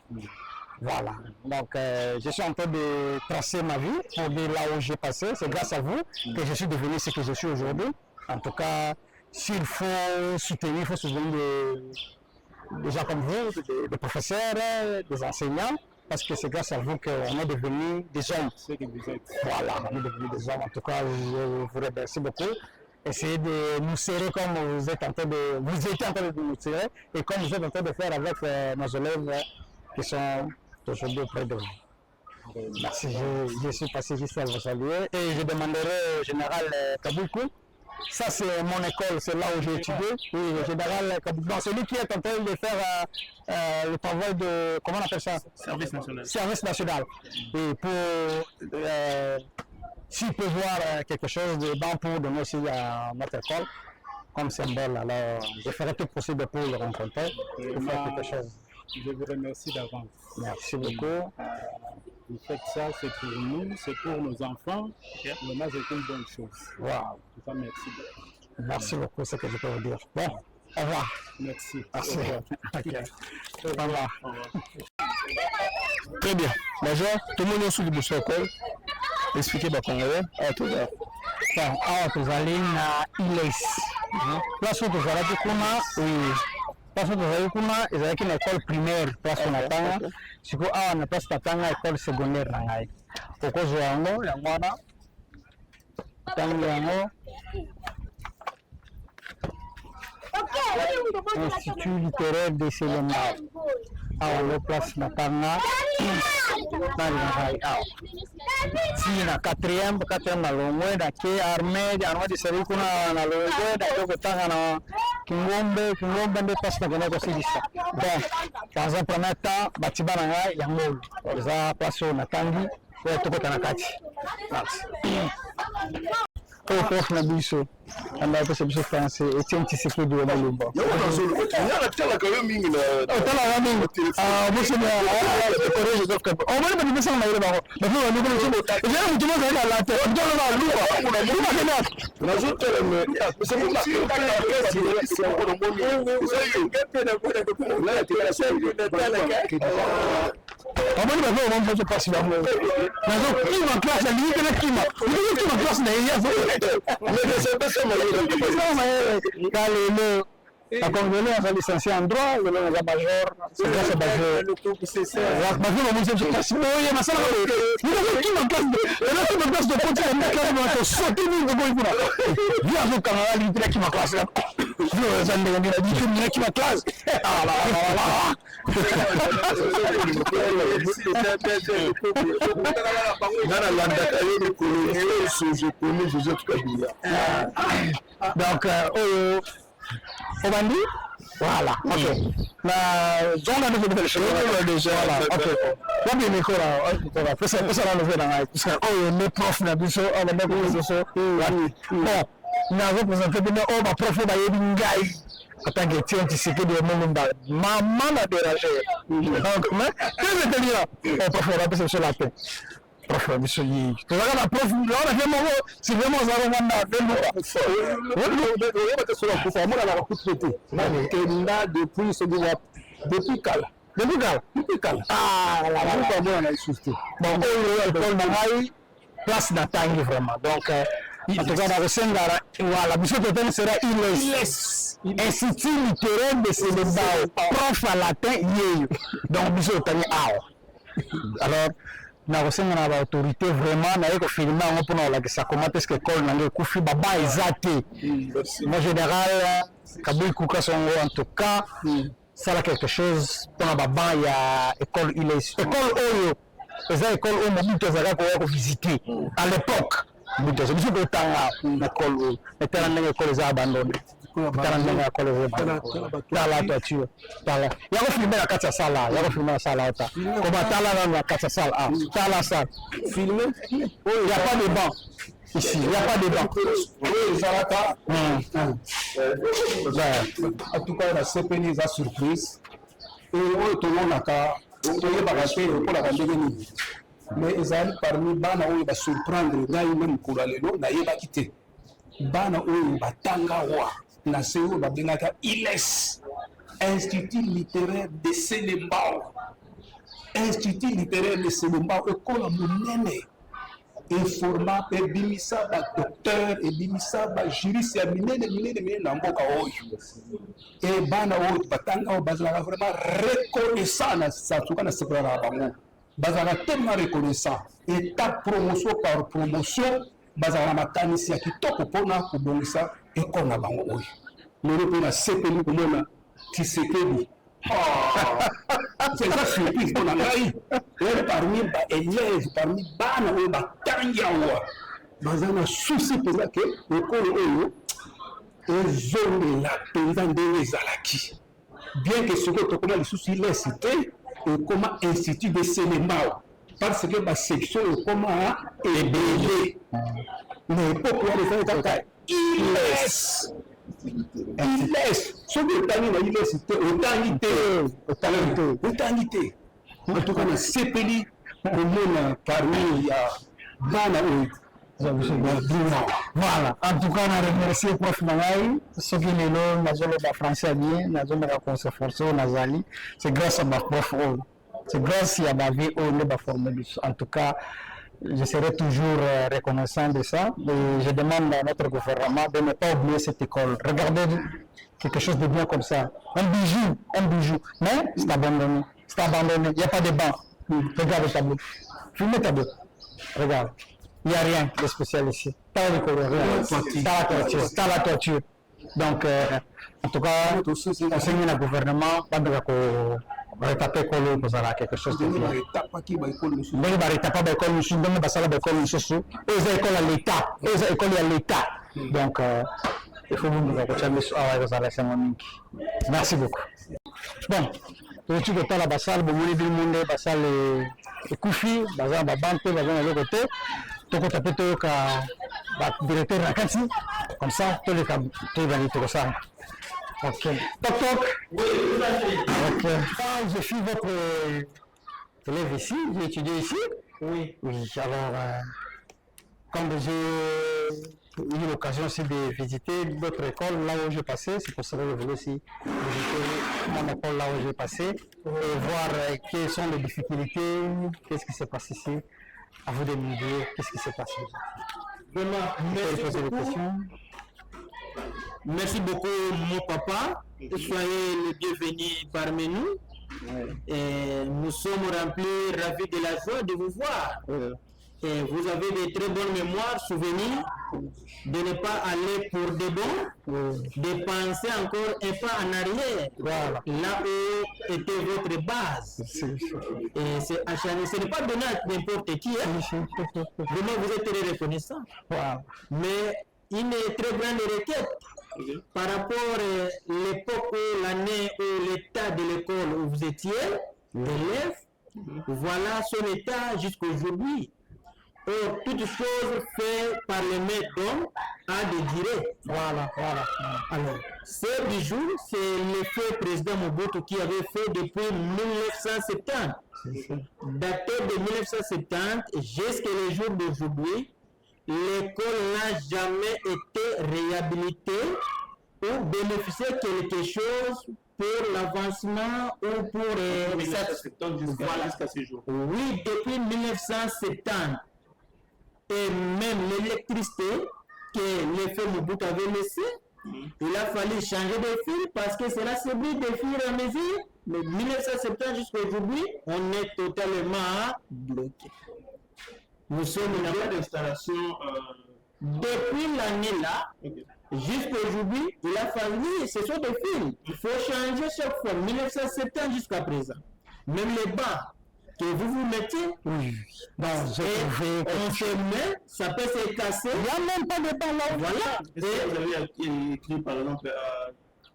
Voilà, donc je suis en train de tracer ma vie pour dire là où j'ai passé. C'est grâce à vous que je suis devenu ce que je suis aujourd'hui. En tout cas, s'il faut soutenir, il faut soutenir des gens comme vous, des professeurs, des enseignants, parce que c'est grâce à vous qu'on est devenus des hommes. Voilà, on est devenus des hommes. En tout cas, je vous remercie beaucoup. Essayez de nous serrer comme vous étiez en train de nous serrer et comme vous êtes en train de faire avec nos élèves qui sont aujourd'hui auprès de vous. Merci, je suis passé juste à vous saluer et je demanderai au général Kaboukou. Ça c'est mon école, c'est là où j'ai étudié. Oui, le général Kaboukou, celui qui est en train de faire le travail de, comment on appelle ça? Service national. Service national. Et pour, s'il peut voir quelque chose de bon pour donner aussi à notre école, comme symbole, alors je ferai tout possible pour le rencontrer, pour faire quelque chose. Je vous remercie d'avance. Merci beaucoup. Vous faites ça, c'est pour nous, c'est pour nos enfants. Vraiment, c'est une bonne chose. Wow. En tout cas, merci. Merci beaucoup, c'est ce que je peux vous dire. Bon, au revoir. Merci. Merci. Au revoir. Okay. Au revoir. Au revoir. Très bien. Bonjour, tout le monde est sous le bouchon école. Expliquez le Congolais. Tout à bon, alors, vous allez à Iles. Place où vous allez kuna, oui. Place où vous allez kuna, ils allaient une école primaire. Place où on attend. Si vous avez une place d'attendre, école secondaire. Au cause de l'ango, l'angwana. L'ango. Institut littéraire de Selema. Alors, la place Matanga. Si na quatrième na longwe na ke armée de service kuna na longwe na ko tanga na Kingombe ndio passe na kona ko sidisa. Bon, dans un premier temps, batiba na ngai ya ngolu. Za place na tangi, ko to ko na kati. Prof na biso anda ko se biso français Etienne Tshisekedi de Mulumba. Yo na zolo ko tala tala ka yo mingi na tala wa mingi muso na corrige donc on va pas dire ça na ile ba ko na ni ko so je mu tumo za la te on dono na luwa na zo tele me se mu si ka ka si ko no mo ni so yo ke na ko na ko na te la so yo na tala ka Amoni ba zo mo zo passe ba mo. Na zo kima classe ni kana kima. Ni kima classe na ya zo. Mais c'est pas ça moi. Kalelo. A convenu à licencié en droit, le major, c'est grâce à major. Le coup c'est ça. Ma vie m'a dit que si moi ma sala. Ni na kima classe. Na kima classe de côté na classe mo sauter ni de boy kuna. Viens zo kana ali de kima classe. Je zande ngani na dit ni kima classe. Ah là. Donc, Obandi, voilà, ok. La zone de développement, voilà, ok. Bon, bien, Nicolas, après ça, la nouvelle, parce que les profs n'a plus ça, on va mettre ça. Bon, nous avons présenté ma prof, on va y aller. Attends que tu sais que des moments maman a dérangé. Donc, mais qu'est-ce que tu dis là? On peut faire un peu sur la tête. Prof, monsieur, tu vois la prof, là on a fait mon c'est vraiment ça on a fait mon. Depuis ce jour depuis Cal. Depuis Cal. Ah, la route on a insisté. Bon, on Paul Mangaï place d'attendre vraiment. Donc en tout cas, dans le Sénégal, voilà, monsieur Totem sera ILES, Institut littéraire de Sénégal, prof à latin, donc monsieur Totem, alors, na kosenga na autorité vraiment na yeko filmer on pour la que ça comment est-ce que école na kufi baba ezate en général Kabui Kuka songo en tout cas ça là quelque chose pour la baba ya école il est école oyo eza école au moment où ezaka ko visiter à l'époque muto c'est ko tanga na école mais tala na école eza abandonné tala na école eza abandonné tala toiture tala ya ko filmer na kati ya sala ya ko filmer na sala ota ko batala na kati ya sala tala ça filmer il y a pas de banc ici il y a pas de banc oui Zarata en tout cas la CPN est surprise et tout le monde a ka toye bagaté pour la ndenge mais ezali parmi bana oyo ba surprendre ngai même kolalelo na yeba kité bana oyo batanga wa na seo ba bengaka ILES Institut littéraire de Selembao Institut littéraire de Selembao école monene et format pe bimisa ba docteur et bimisa ba juriste ya minene na mboka oyo et bana oyo batanga bazala vraiment reconnaissant na sa tuka na sekora na bango bazala tellement reconnaissant étape promotion par promotion bazala makanisi ya kitoko pona kobongisa école na bango oyo lelo pe na sepeli komona Tshisekedi c'est ça surprise pour ngai parmi ba élèves parmi bana oyo batangi awa bazana souci peza ke école oyo ezongela mpenza ndenge ezalaki bien que soki tokoma lisusu ilesi te ekoma institut de Selembao parce que basection ekoma ebele na epoke wana ezali kaka ILES soki otangi na ILES te otangi te en tout cas nasepeli komona parmi ya bana oyo voilà en tout cas on a remercié prof Mangaï ce qui est là nazolo ba français bien nazolo ba conservation nazali c'est grâce à ma prof c'est grâce à ma vie on ne ba former en tout cas je serai toujours reconnaissant de ça et je demande à notre gouvernement de ne pas oublier cette école. Regardez quelque chose de bien comme ça, un bijou, mais c'est abandonné, il n'y a pas de banc. Regarde le tableau, filme le tableau, regarde, il n'y a rien de spécial ici, pas de coloré, pas la toiture. Donc, en tout cas, on signe le gouvernement, pas de retaper école kozala quelque chose de bien. Mais ba retaper ba école musu donc ba sala ba école musu eza école à l'état, eza école à l'état. Donc il faut nous continuer sur kozala sama mingi. Merci beaucoup. Bon, tu que ta la basale bo moni bi monde basale ekufi baza ba banque baza na le côté to ko taper to ka ba directeur na kanti comme ça to le ka to ba ni to ça. Ok. Toc toc. Ok. Je suis votre élève ici, j'ai étudié ici. Oui. Oui, alors, quand j'ai eu l'occasion aussi de visiter d'autres écoles, là où je passais, c'est pour ça que je voulais aussi visiter mon école là où j'ai passé et voir quelles sont les difficultés, qu'est-ce qui se passe ici. À vous de me dire qu'est-ce qui se passe. Vraiment, merci beaucoup. Merci beaucoup, mon papa. Soyez le bienvenu parmi nous. Et nous sommes ravis de la joie de vous voir. Et vous avez de très bonnes mémoires, souvenirs, de ne pas aller pour de bon, de penser encore un pas en arrière, là où était votre base. Et ce n'est pas donné à n'importe qui. Vraiment, vous êtes très reconnaissant. Mais une très grande requête par rapport à l'époque ou l'année ou l'état de l'école où vous étiez élève, voilà son état jusqu'à aujourd'hui. Or, toute chose faite par les maîtres d'hommes a des durées. Voilà. Alors, ce bijou, c'est l'effet président Mobutu qui avait fait depuis 1970. Daté de 1970 jusqu'à les jours d'aujourd'hui, l'école n'a jamais été réhabilitée ou bénéficié de quelque chose pour l'avancement ou pour... 1970 jusqu'à ce jour. Oui, depuis 1970. Et même l'électricité que l'effet Mobutu avait laissé, il a fallu changer de fil parce que cela s'est mis de fur et à mesure. Mais 1970 jusqu'à aujourd'hui, on est totalement bloqué. Nous sommes une d'installation depuis l'année là, jusqu'à aujourd'hui, il a fallu, ce sont des fils. Il faut changer chaque fois, 1970 jusqu'à présent. Même les bancs que vous mettez, on se met, ça peut se casser. Il n'y a même pas de bancs là. Voilà. Est-ce que vous avez écrit par exemple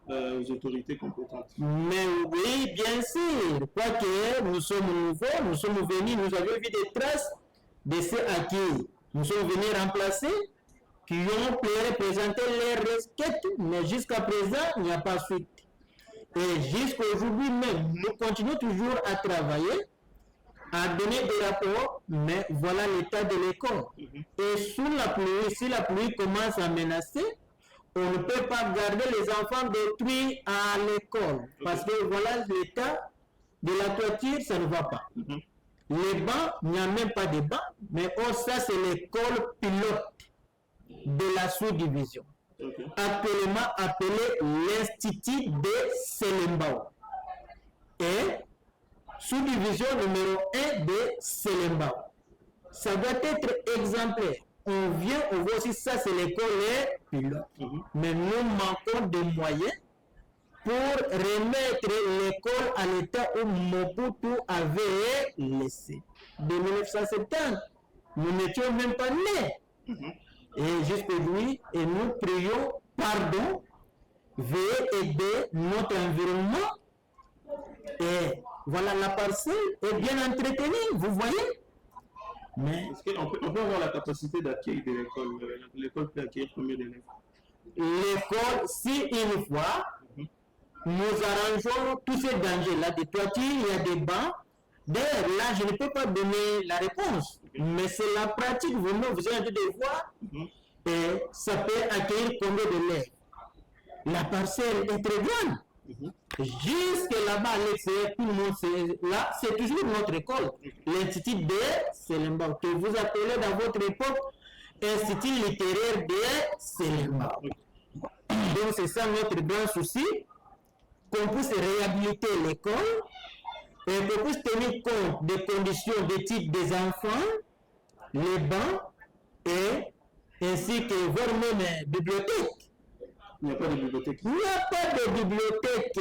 aux autorités compétentes? Mais oui, bien sûr. Quoique nous sommes nouveaux, nous sommes venus, nous avons vu des traces de ceux à qui nous sommes venus remplacer, qui ont présenté les requêtes, mais jusqu'à présent, il n'y a pas de suite. Et jusqu'à aujourd'hui même, nous continuons toujours à travailler, à donner des rapports, mais voilà l'état de l'école. Et sous la pluie, si la pluie commence à menacer, on ne peut pas garder les enfants détruits à l'école. Parce que voilà l'état de la toiture, ça ne va pas. Les bancs, il n'y a même pas de bancs, mais ça c'est l'école pilote de la sous-division. Actuellement appelée l'Institut de Selembao. Et sous-division numéro 1 de Selembao. Ça doit être exemplaire. On vient, on voit aussi ça, c'est l'école pilote. Mais nous manquons de moyens pour remettre l'école à l'état où Mobutu avait laissé. De 1970, nous n'étions même pas nés. Et jusqu'aujourd'hui, et nous prions pardon, veuillez aider notre environnement. Et voilà, la parcelle est bien entretenue, vous voyez. Mais est-ce qu'on peut avoir la capacité d'accueil de l'école? L'école peut accueillir combien d'élèves? L'école, si une fois, nous arrangeons tous ces dangers-là, des toitures, il y a des bancs. D'ailleurs, là, je ne peux pas donner la réponse, mais c'est la pratique, vous avez de voir, et ça peut accueillir combien d'élèves. La parcelle est très grande. Jusque là-bas, à l'extérieur, tout le monde, là, c'est toujours notre école, l'Institut de Selembao, que vous appelez dans votre époque Institut littéraire de Selembao. Donc, c'est ça notre grand souci, qu'on puisse réhabiliter l'école et qu'on puisse tenir compte des conditions d'études des enfants, les bancs et ainsi que voire même bibliothèque. Il n'y a pas de bibliothèque. Il n'y a pas de bibliothèque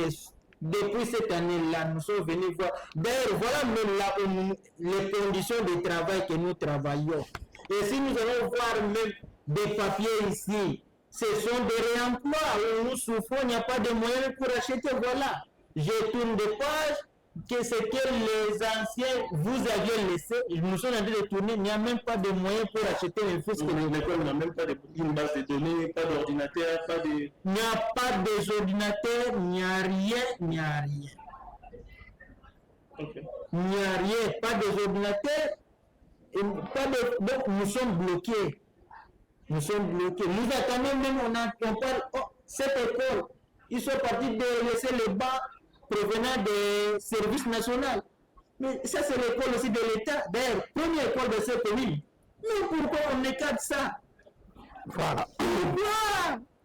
depuis cette année-là. Nous sommes venus voir. D'ailleurs, voilà même là où les conditions de travail que nous travaillons. Et si nous allons voir même des papiers ici, ce sont des réemplois où nous souffrons, il n'y a pas de moyens pour acheter. Voilà. Je tourne des pages, que ce que les anciens vous aviez laissé, nous sommes en train de tourner, il n'y a même pas de moyens pour acheter un fils. L'école n'a même pas une base de données, pas d'ordinateur, pas de... Il n'y a pas d'ordinateur, il n'y a rien, il n'y a rien. Okay. Il n'y a rien, pas d'ordinateur, donc nous sommes bloqués. Nous sommes bloqués. Nous attendons même, on parle, oh, cette école, ils sont partis de laisser les bancs provenant des services nationaux. Mais ça, c'est l'école aussi de l'État. D'ailleurs, première école de cette commune. Mais pourquoi on écarte ça? Voilà.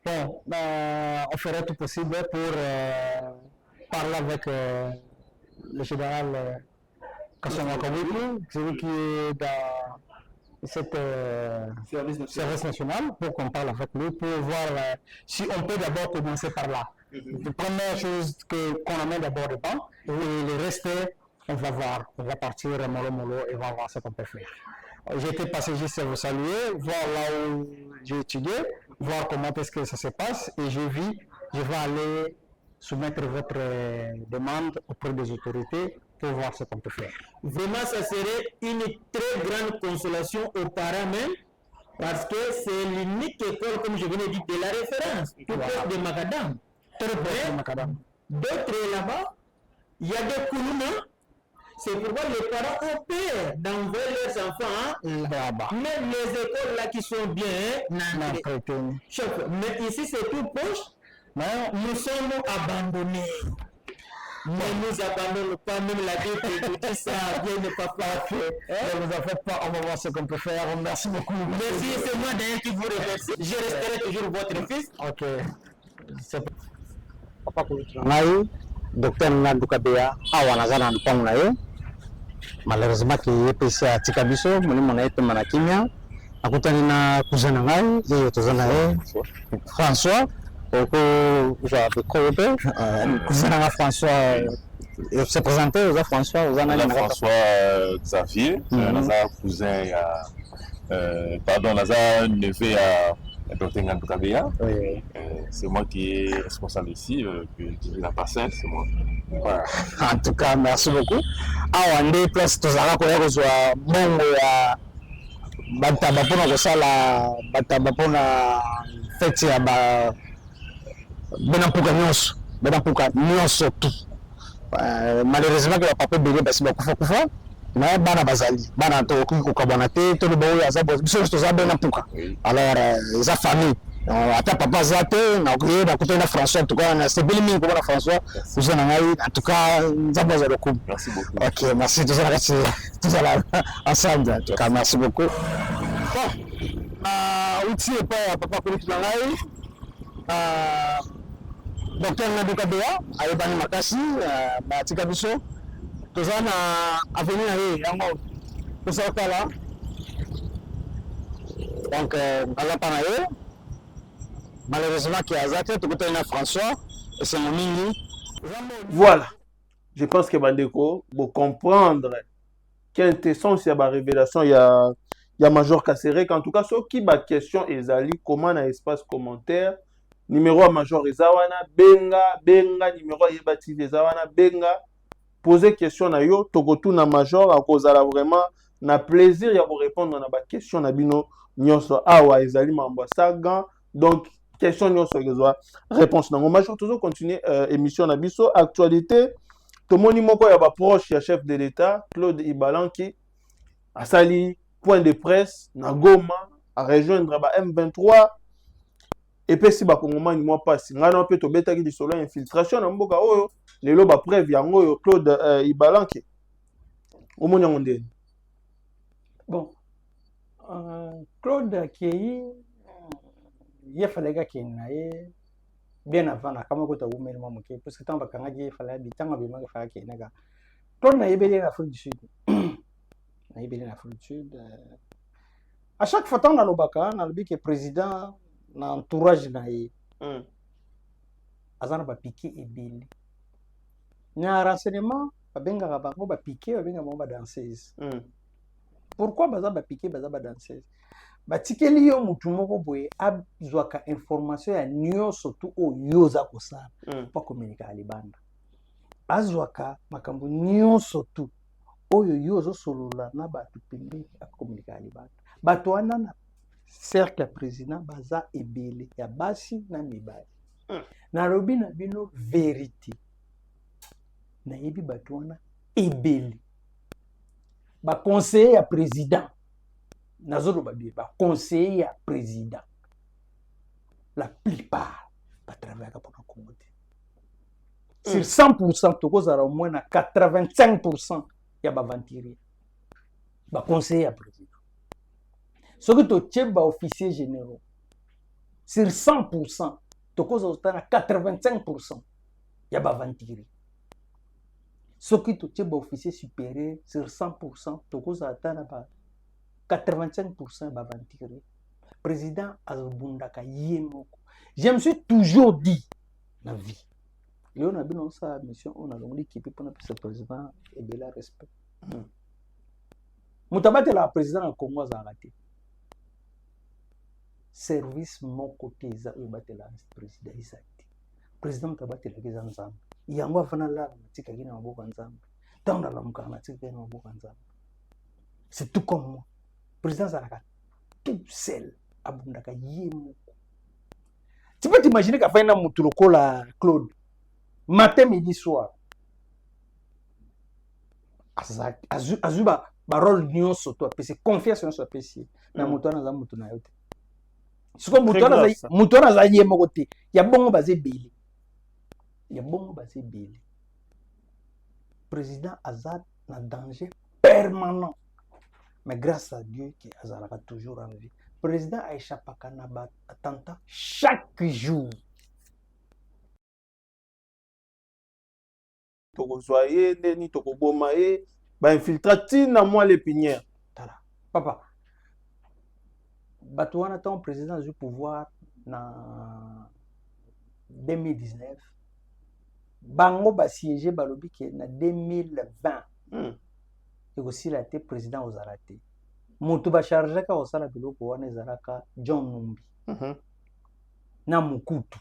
Bon, on ferait tout possible pour parler avec le général Kassonga Kawiki, celui qui est dans cette service national, pour qu'on parle avec lui, pour voir si on peut d'abord commencer par là. La première chose qu'on amène d'abord dedans, et le reste, on va voir. On va partir mollo et on va voir ce qu'on peut faire. J'ai été passé juste à vous saluer, voir là où j'ai étudié, voir comment est-ce que ça se passe, et je vais aller soumettre votre demande auprès des autorités pour voir ce qu'on peut faire. Vraiment, ça serait une très grande consolation aux parents même, parce que c'est l'unique école, comme je venais de dire, de la référence, tout proche de Macadam. Très proche de Macadam. D'autres là-bas, il y a des Koulouma. C'est pourquoi les parents ont peur d'envoyer leurs enfants là-bas. Même les écoles là qui sont bien traitées. Mais ici, c'est tout proche. Nous sommes abandonnés. Mais nous abandonnons pas, même la vie de tout ça, bien ne pas faire. Ne vous en faites pas, on va voir ce qu'on peut faire. Merci beaucoup. Merci, c'est moi d'ailleurs qui vous remercie. Je resterai toujours votre fils. Ok. Papa Ngai, Docteur Ngadou Kabea, awanazana mpango na yo. Malheureusement ki yepesi atika biso, mulimo na yetu manakimia. Akutani na kuzana ngai, yeye tozana ye François. Cousin François, il s'est présenté aux François, François Xavier, Nazar cousin pardon, Nazar neveu à Dr Ngadou Kabea. C'est moi qui est responsable ici, la passée, c'est moi. Voilà. En tout cas, merci beaucoup. Ah, on est place tozala ko yakozwa bongo ya bataba pona kosala bataba pona fête ya ba Benampuka nyonso tout. Malheureusement que papa bébé basi bakufa mais bana bazali bana to ko kabana te to bo ya za biso to za Benampuka. Alors les famille ata papa zate na ko na kutana François en tout cas c'est bien mimi ko na François vous en tout cas nzamba za lokum. Merci beaucoup. OK, merci tous là ensemble en tout cas merci beaucoup. Bon outil pas papa ko tunangai Docteur Ngadou Kabea ayebani makasi batika biso toza na avenir na ye yango tosakala donc alapa na ye malheureusement ki azate tokutani na François et c'est mingi. Voilà, je pense que bandeko pour comprendre quelle essence ya ba révélation ya Major Kaserek. En tout cas ceux qui ba question ezali comment na espace commentaire numéro à Major Ezawana, benga, numéro à Yebati Ezawana, benga, poser question na yo, tokotu na Major, à cause à la vraiment, na plaisir ya vous répondre na ba question na bino, nyonso awa ezali mambosagan, donc question nyonso ezwa, réponse na Major, toujours continuer émission na biso, actualité, tomoni moko ya ba proche ya chef de l'État, Claude Ibalanki, asali point de presse, na Goma, à rejoindre ba M23, et puis si bakongomani moi passe ngana mpe tobetaki lisolo infiltration na mboka oyo lelo ba preuve yango oyo Claude Ibalanki omoni yango ndeni. Bon Claude akei ye fallait que na ye bien avant na kama kota umeli mwa moke parce que tant bakanga ye fallait bitanga bima ka fallait que naga Claude na yebeli na Afrique du Sud na yebeli na Afrique du Sud à chaque fois tant na lobaka na lobi que président na entourage na ye azana ba piqué ebele na renseignement babenga bango ba piqué babenga bango ba danseuse pourquoi baza ba piqué baza ba danseuse batikeli yo mutu moko boye azwaka information ya nyonso tu oyo za kosala pa communiquer à libanda azwaka makambo nyonso tu oyo yo zo solola na batu pembeni a communiquer à libanda bato wana na cercle président baza ebele ya basi na mibali na lobi na bino vérité na yebi bato wana ebele ba conseiller ya président nazolo babi ba conseiller ya président la plupart ba travailler pour Congo. sur 100% tokozala au moins na 85% ya baventurier baconseiller ya président soki totie baofficier généraux sur 100% tokozala na 85% ya baventurier soki totie baofficier supérieur sur 100% tokozala na ba 85% ya baventurier président azobundaka ye moko. Je me suis toujours dit na vie leo na bino sa mission on a longi kipi pour na pesa président et bela respect mutabate la président na Congo za raté service mon côté za ubate la président isati président mutabate la kiza nzambe yango afana la tika kina maboko nzambe tanda la mukana tika kina maboko nzambe c'est tout comme moi président za tout seul abundaka ye moko. Tu peux t'imaginer qu'à faire un la Claude matin midi soir azuba barol nyon soto apesi confiance sur apesi na mutana za mutu na yote siko mutana za ye moko te ya bongo bazé beli président Azad na danger permanent mais grâce à Dieu qui azalaka toujours en vie. Président a échappé à un attentat chaque jour. Tokozoye, Neni, Tokobomaye, infiltrati na moi les pinières. Papa, Batouana, ton président du pouvoir en 2019. Bango ba siégé balobi qui en 2020. Et aussi il a été président aux Aratés. Mutu ba charge ka osala biloko wana ezalaka John Numbi na Mukutu.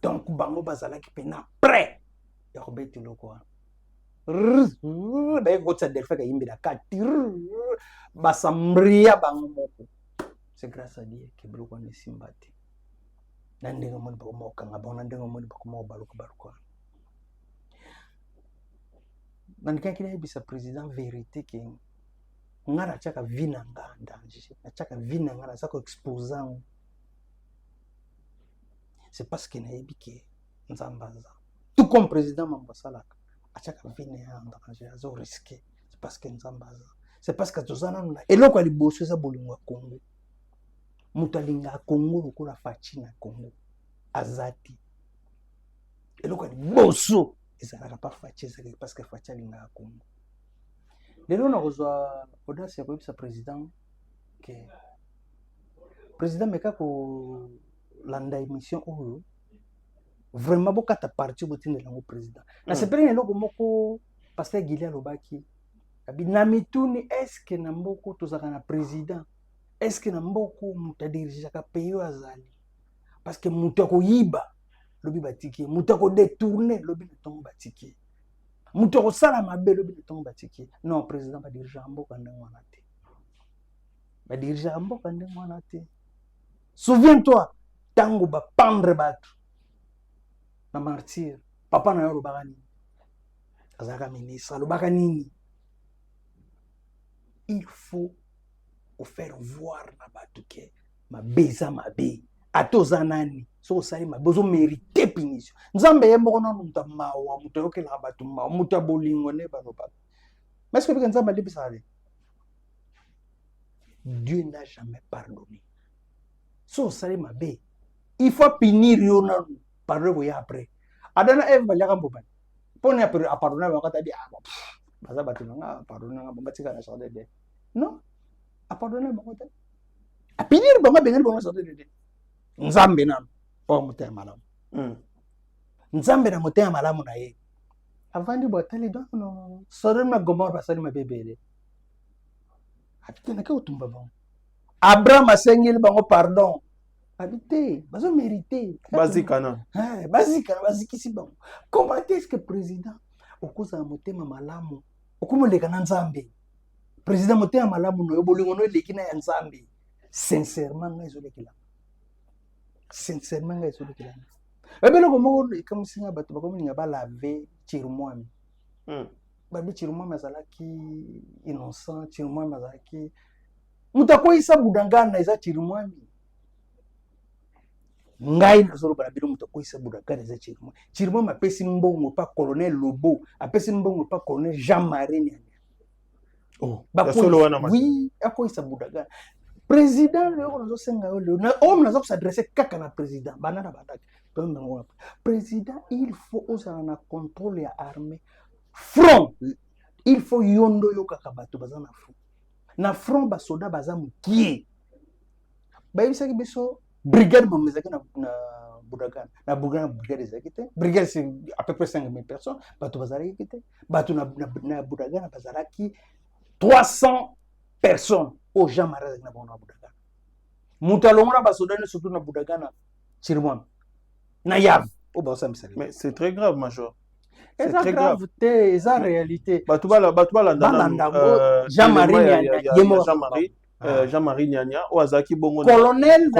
Donc bango bazalaki pena prêt ya kobeta biloko wana d'ailleurs gotsa delfa ka yimbi la kati basambria bango moko. C'est grâce à Dieu que biloko wana esimbati na ndenge moni bakomokanga bango na ndenge moni bakomoko baloko nanikaki nayebisa président vérité ke nga na chaka vina nga danger na chaka vina nga na sako exposant c'est parce que nayebi ke nzambaza tout comme président Mambosalaka a chaka vina ya danger azo risquer c'est parce que nzambaza c'est parce que tozana na eloko ali bosso za bolingo Congo mutalinga Congo lokola fachi na Congo azati eloko ali bosso ezalaka pas fachi c'est parce que fachi alinga Congo. Lelo na kozwa audace ya koyebisa président que président meka ko landa émission oyo vraiment bokata parti botindela ngo président na sepeli eloko moko pasteur Gilia lobaki abi na mituni est-ce que na mboko tozaka na président est-ce que na mboko muta dirigeaka pays azali parce que muta ko yiba lobi batiki muta ko détourner lobi ntongo batiki mutu kosala mabe lobi ntongo batiki non président ba dirigeant mboka ndenge wana te ba dirigeant mboka ndenge wana te. Souviens-toi tango ba pendre bato na martyr papa na yo lobaka nini azalaka ministre lobaka nini il faut faire voir na bato ke mabe eza mabe atoza nani so osali mabe ozo mérité punition nzambe ye moko nanu muta mawa muta yokelaka bato mawa muta bolingo ne balobaka mais est-ce que nzambe alebisaka te Dieu n'a jamais pardonné so osali mabe il faut punir yo nanu pardonner koya après adana eve baliaka mbobani mpona apardonner bakata di baza bato nanga pardonner nga batika na jardin de non apardonner bango te apinir bango bengeli bango jardin de nzambe nanu po motema malamu nzambe na motema malamu na ye avandi botali donc no sodome na gomorre basali mabebele atitena ke utumba bango Abraham asengeli bango pardon habité bazo mérité bazikana bazikisi bango. Comment est-ce que président okoza motema malamu okomoleka na nzambe président motema malamu no bolingo no leki na ya nzambe sincèrement nga ezolekela ebeloko moko ekamusinga bato bakomininga balave chirumwami babi chirumwami azalaki innocent chirumwami azalaki mutu akoyisa budangana eza chirumwami ngai nazoloba na bino moto akoyisa Bunagana eza Chirimwami. Chirimwami apesi mbongo pa colonel Lobo, apesi mbongo pa colonel Jean-Marie Niania. Oui, akoyisa Bunagana. Président leo nazosenga leo na homme nazo s'adresser kaka na président banana bataki. Président, il faut osana na contrôle ya armée. Front, il faut yondo yo kaka bato bazana front. Na front ba soda baza mukie. Ba yebisaki biso brigade mamezaki na Bunagana. Na brigade ezakite. Brigade c'est à peu près 5000 personnes. Bato bazalaki kite. Bato na Bunagana bazalaki 300 personnes. Au Jean-Marie na Bunagana. Mutalongona ba soda ne surtout na Bunagana Chirimwami. Na yav. Mais c'est très grave, Major. C'est très grave. C'est la réalité. Jean-Marie Niania, Ozaki Bongo. Colonel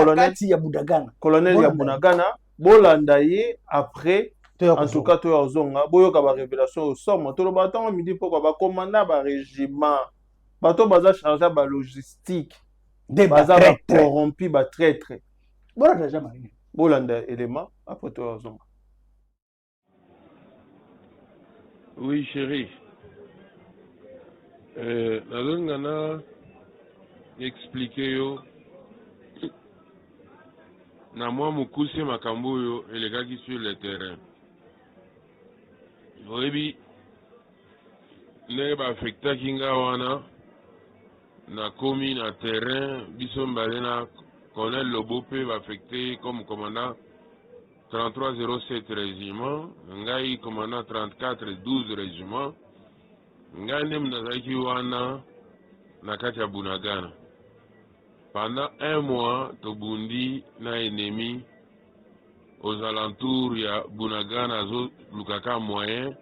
ya Bunagana. Colonel ya Bunagana, Bolandaye après, en tout cas, toi, Ozonga, Boyoka ba révélation au somme, tout le bâton, midi pour ba commandant ba régiment, bateau baza chargé ba logistique, baza ba corrompu ba traître. Bolanda Jean-Marie. Bolanda élément, après toi, Ozonga. Oui, chérie. Nazongana expliquer yo na moi mukuse makambo yo elekaki sur le terrain. Oyebi ne ba affecta kinga wana na komi na terrain biso mbale na colonel Lobo pe ba affecté comme commandant 3307 régiment, ngai commandant 3412 régiment, ngai nem nazaki wana na kati ya Bunagana. Pendant un mois, tobundi na ennemi aux alentours ya Bunagana zo lukaka moyen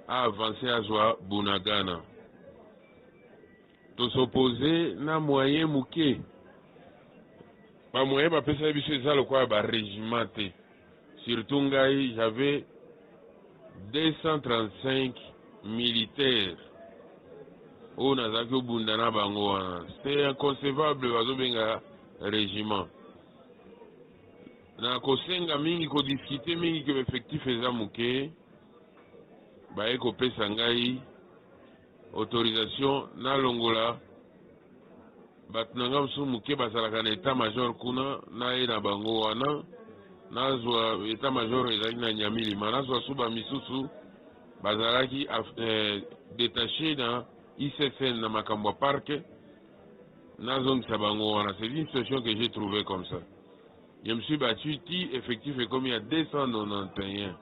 à avancer à Zwa Bunagana. To s'opposer na moyen muke. Ba moyen ba pesa biso eza lokwa ba régimenté. Surtout ngai, j'avais 235 militaires au Nazaki Bundana Bango. C'est inconcevable, bazobenga régiment. Na kosenga mingi ko discuter mingi que effectif eza muke. Ba eko pesa ngai autorisation na longola. Batnanga msu muke basalaka na état major kuna na ye na bango wana. Nazwa état major ezali na Nyamilima nazwa suba misusu bazalaki détaché na ICCN na makambo parc nazongisa bango wana. C'est une situation que j'ai trouvée comme ça. Je me suis battu ti effectif est comme il y a 291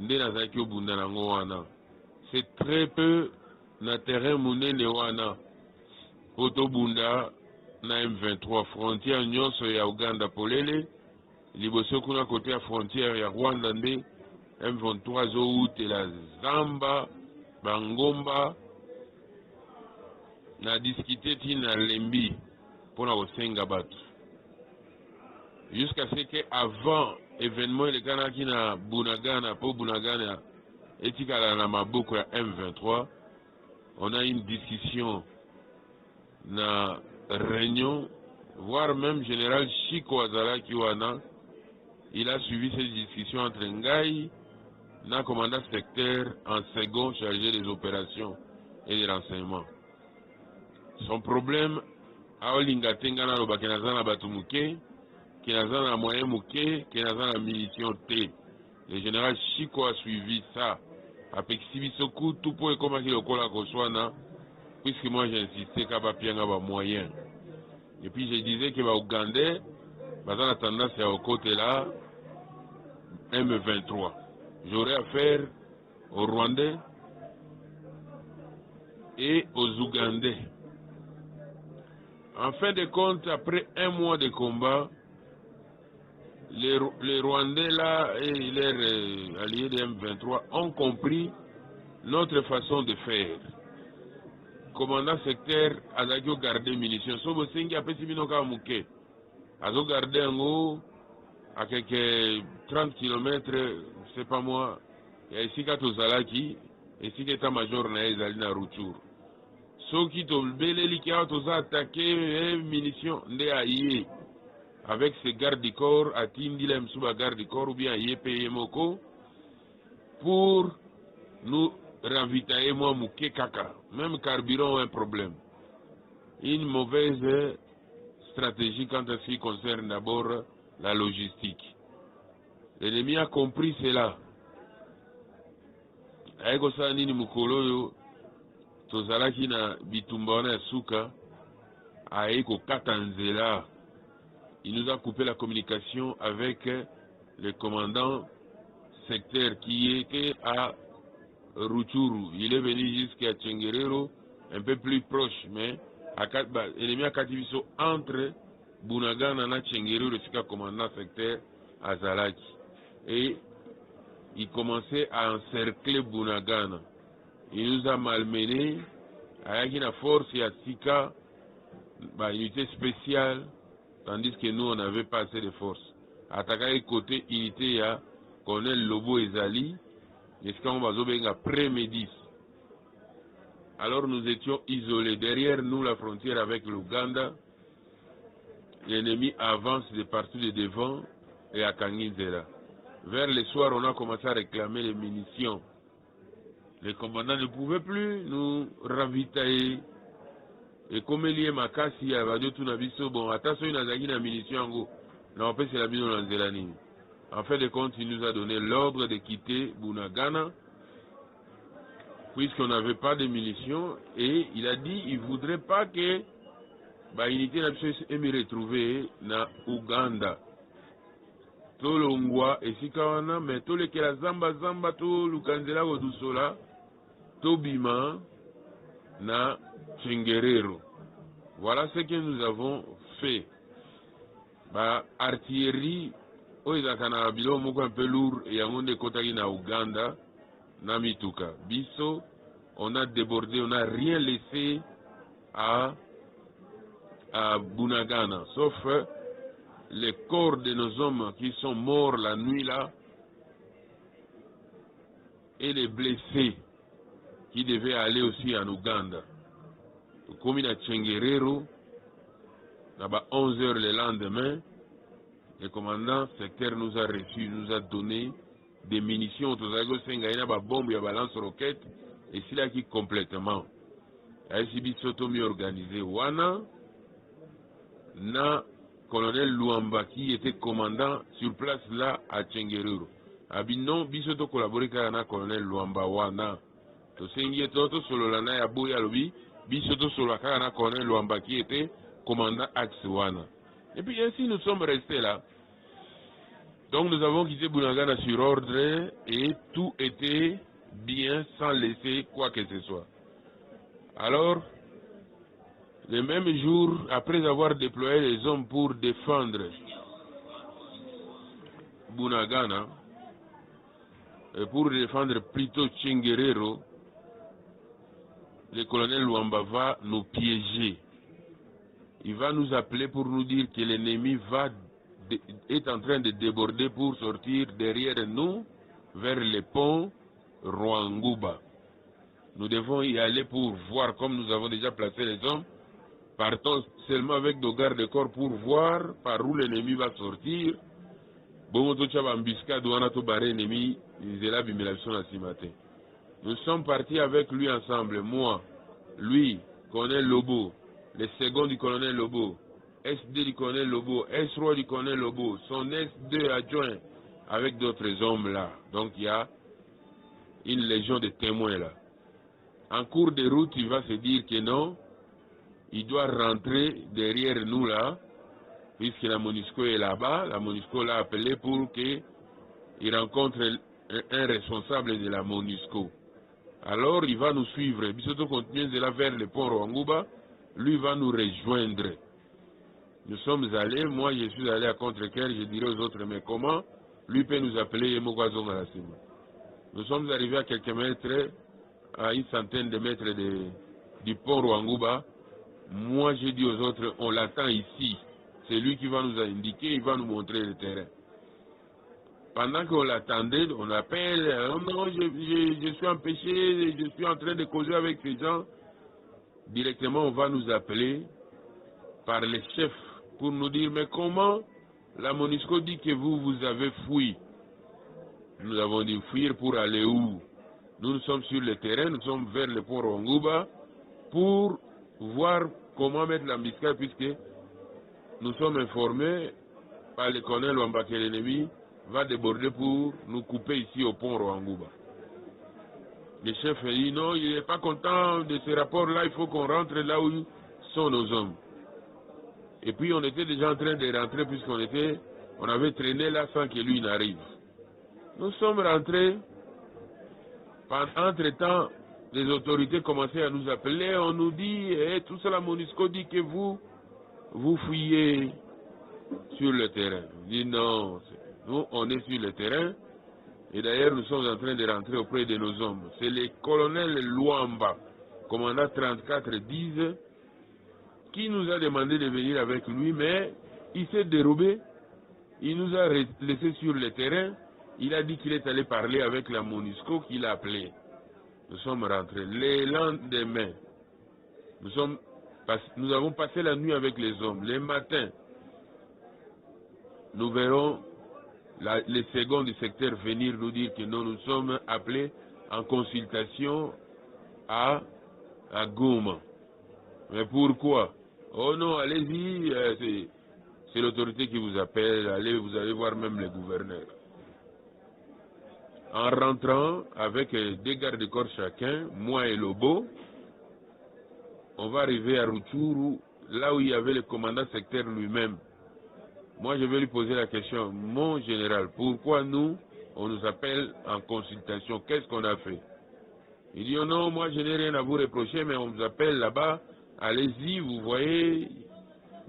nde nazalaki obunda nango wana. C'est très peu na terrain munene wana otobunda na M23 frontière nyonso ya Uganda polele liboso kuna côté ya frontière ya Rwanda nde M23 zoutela Zamba Bangomba na discuter tina Lembi pona kosenga bato jusqu'à ce que avant événement elekanaki na Bunagana po Bunagana etikala na maboko ya M23 on a une discussion na réunion voire même général Chiko Azalaki wana. Il a suivi ces discussions entre Ngai, na commandant secteur en second chargé des opérations et des renseignements. Son problème, Aolinga Tengana Lobakenazana Batumuke, Kenazana moyen Muke, Kenazana munition T. Le général Chiko a suivi ça. Avec Sibisoku, tout pour comme il le cola Koswana, puisque moi j'ai insisté qu'à Bapianga va moyen. Et puis je disais que les Ougandais, dans la tendance à au côté là, M23. J'aurais affaire aux Rwandais et aux Ougandais. En fin de compte, après un mois de combat, les Rwandais là et leurs alliés de M23 ont compris notre façon de faire. Commandant secteur a gardé munitions. Sobo Sengi a pété Minoka Mouké. A gardé en haut à quelques 30 km, c'est pas moi. Il y a ici Katozalaki, ici l'état-major Naïzali na Routour. Ceux qui t'ont belé qui ont attaqué munitions, ndé aïe. avec ses gardes du corps, à Tindilem Souba garde du corps ou bien à Yepe Yemoko, pour nous ravitailler moi Mouké Kaka. Même carburant a un problème. Une mauvaise stratégie quand ce qui concerne d'abord la logistique. L'ennemi a compris cela. Aiko sa nini mukolo yo tozalaki na bitumba na suka aiko katanzela. Il nous a coupé la communication avec le commandant secteur qui était à Rutshuru. Il est venu jusqu'à Tchenguerero, un peu plus proche, mais l'ennemi a Kativiso entre Bunagana et Tchenguerero, le commandant secteur Azalaki. Et il commençait à encercler Bunagana. Il nous a malmenés avec une force et à Sika, unité spéciale, tandis que nous on n'avait pas assez de force. Attaquer côté unité à colonel Lobo Ezali, et ce qu'on va faire après-midi. Alors nous étions isolés. Derrière nous la frontière avec l'Ouganda, l'ennemi avance de partout de devant et à Kangizera. Vers le soir, on a commencé à réclamer les munitions. Les commandants ne pouvaient plus nous ravitailler. Et comme il y a Makasi, il y a tout nabiso, bon, attention, il y a des munitions, non, c'est la mise en Zélani. En fait de compte, il nous a donné l'ordre de quitter Bunagana, puisqu'on n'avait pas de munitions, et il a dit qu'il ne voudrait pas que l'unité soit retrouvée dans Ouganda. Tout le Ngwa et Sikawana, mais tout le Kela Zamba, tout le Kanzela Odusola, tout Bima, na Tchenguerero. Voilà ce que nous avons fait. Artillerie, un peu lourd, et on est côté na Ouganda, na Mituka. Biso, on a débordé, on n'a rien laissé à Bunagana, sauf les corps de nos hommes qui sont morts la nuit là, et les blessés qui devaient aller aussi en Ouganda. Comme il a Tchenguerero, là-bas 11h le lendemain, le commandant secteur nous a reçu, nous a donné des munitions, bombes et balance roquettes, et c'est là qui complètement. ICB Sotomi organisé Wana, na colonel Luamba qui était commandant sur place là à Tchenguerero. Abinon, bisoto collaboré avec le colonel Luamba Wana. To sengi toto solo lana ya boya lobi, bisoto solo avec le colonel Luamba qui était commandant Axe Wana. Et puis ainsi nous sommes restés là. Donc nous avons quitté Bunagana sur ordre et tout était bien sans laisser quoi que ce soit. Alors, le même jour, après avoir déployé les hommes pour défendre Bunagana, et pour défendre plutôt Tchenguerero, le colonel Luamba va nous piéger. Il va nous appeler pour nous dire que l'ennemi est en train de déborder pour sortir derrière nous vers le pont Rwanguba. Nous devons y aller pour voir, comme nous avons déjà placé les hommes, partons seulement avec nos gardes-corps pour voir par où l'ennemi va sortir. Nous sommes partis avec lui ensemble, moi, lui, colonel Lobo, le second du colonel Lobo, SD du colonel Lobo, S3 du colonel Lobo, son S2 adjoint, avec d'autres hommes là. Donc il y a une légion de témoins là. En cours de route, il va se dire que non, il doit rentrer derrière nous là, puisque la MONUSCO est là-bas. La MONUSCO l'a appelé pour qu'il rencontre un responsable de la MONUSCO. Alors il va nous suivre. Bisoto continue de là vers le pont Rwanguba, lui va nous rejoindre. Nous sommes allés, moi je suis allé à Contre-Cœur, je dirais aux autres, mais comment lui peut nous appeler Yemogazon à la Sima. Nous sommes arrivés à quelques mètres, à une centaine de mètres du pont Rwanguba. Moi j'ai dit aux autres, on l'attend ici. C'est lui qui va nous indiquer, il va nous montrer le terrain. Pendant qu'on l'attendait, on appelle, oh non, je suis empêché, je suis en train de causer avec ces gens. Directement, on va nous appeler par les chefs pour nous dire, mais comment La MONUSCO dit que vous avez fui. Nous avons dit fuir pour aller où? Nous sommes sur le terrain, nous sommes vers le pont Rwangouba pour voir comment mettre l'embuscade, puisque nous sommes informés par le colonel Wamba que l'ennemi va déborder pour nous couper ici au pont Rwangouba. Le chef a dit non, il n'est pas content de ce rapport-là, il faut qu'on rentre là où sont nos hommes. Et puis on était déjà en train de rentrer puisqu'on avait traîné là sans que lui n'arrive. Nous sommes rentrés. Entre-temps, les autorités commençaient à nous appeler. On nous dit, tout ça, la MONUSCO dit que vous fuyez sur le terrain. On dit non, nous on est sur le terrain. Et d'ailleurs, nous sommes en train de rentrer auprès de nos hommes. C'est le colonel Luamba, commandant 34-10, qui nous a demandé de venir avec lui, mais il s'est dérobé. Il nous a laissés sur le terrain. Il a dit qu'il est allé parler avec la MONUSCO qu'il a appelé. Nous sommes rentrés. Le lendemain, nous avons passé la nuit avec les hommes. Le matin, nous verrons les seconds du secteur venir nous dire que nous sommes appelés en consultation à Goma. Mais pourquoi? Oh non, allez-y, c'est l'autorité qui vous appelle, allez, vous allez voir même les gouverneurs. En rentrant avec deux gardes-corps chacun, moi et Lobo, on va arriver à Rutshuru, là où il y avait le commandant secteur lui-même. Moi, je vais lui poser la question, mon général, pourquoi nous, on nous appelle en consultation? Qu'est-ce qu'on a fait? Il dit, oh non, moi, je n'ai rien à vous reprocher, mais on vous appelle là-bas, allez-y, vous voyez,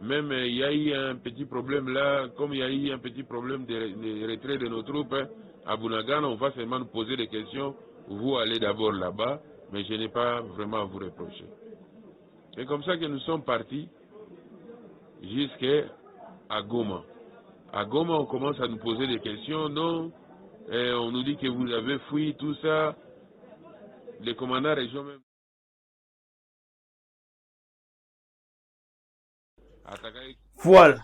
même il y a eu un petit problème là, comme il y a eu un petit problème de retrait de nos troupes, à Bunagana, on va seulement nous poser des questions, vous allez d'abord là-bas, mais je n'ai pas vraiment à vous reprocher. C'est comme ça que nous sommes partis jusqu'à Goma. À Goma, on commence à nous poser des questions, non, et on nous dit que vous avez fui, tout ça. Les commandants région même. Voilà.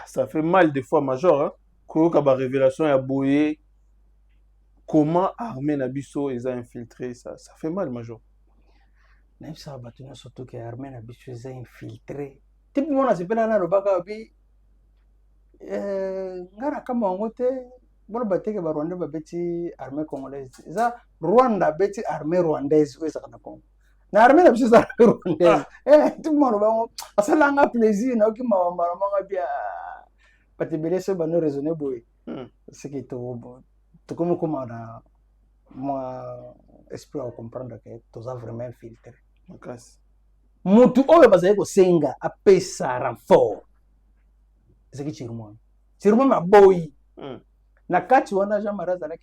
Ça fait mal des fois, Major. Hein? Quand la révélation est boyée, comment armée Nabiso les a infiltrés, ça fait mal, Major. Même ça, surtout que l'armée Nabiso les a infiltrés. Type moi, on s'appelle Anna Robaka, puis ngara kama wangote bora bateke ba Rwanda ba beti armée congolaise za Rwanda beti armée rwandaise oza kana Congo na armée na biso za rwandaise tout le monde ba asala nga plaisir na okima wambara manga bia patebele so ba no raisonner boy c'est que to comme na moi esprit à comprendre que tous a vraiment infiltré mutu oyo bazaye ko senga apesa renfort c'est que Chirumwa ma boy na kati wana Jean Maraza na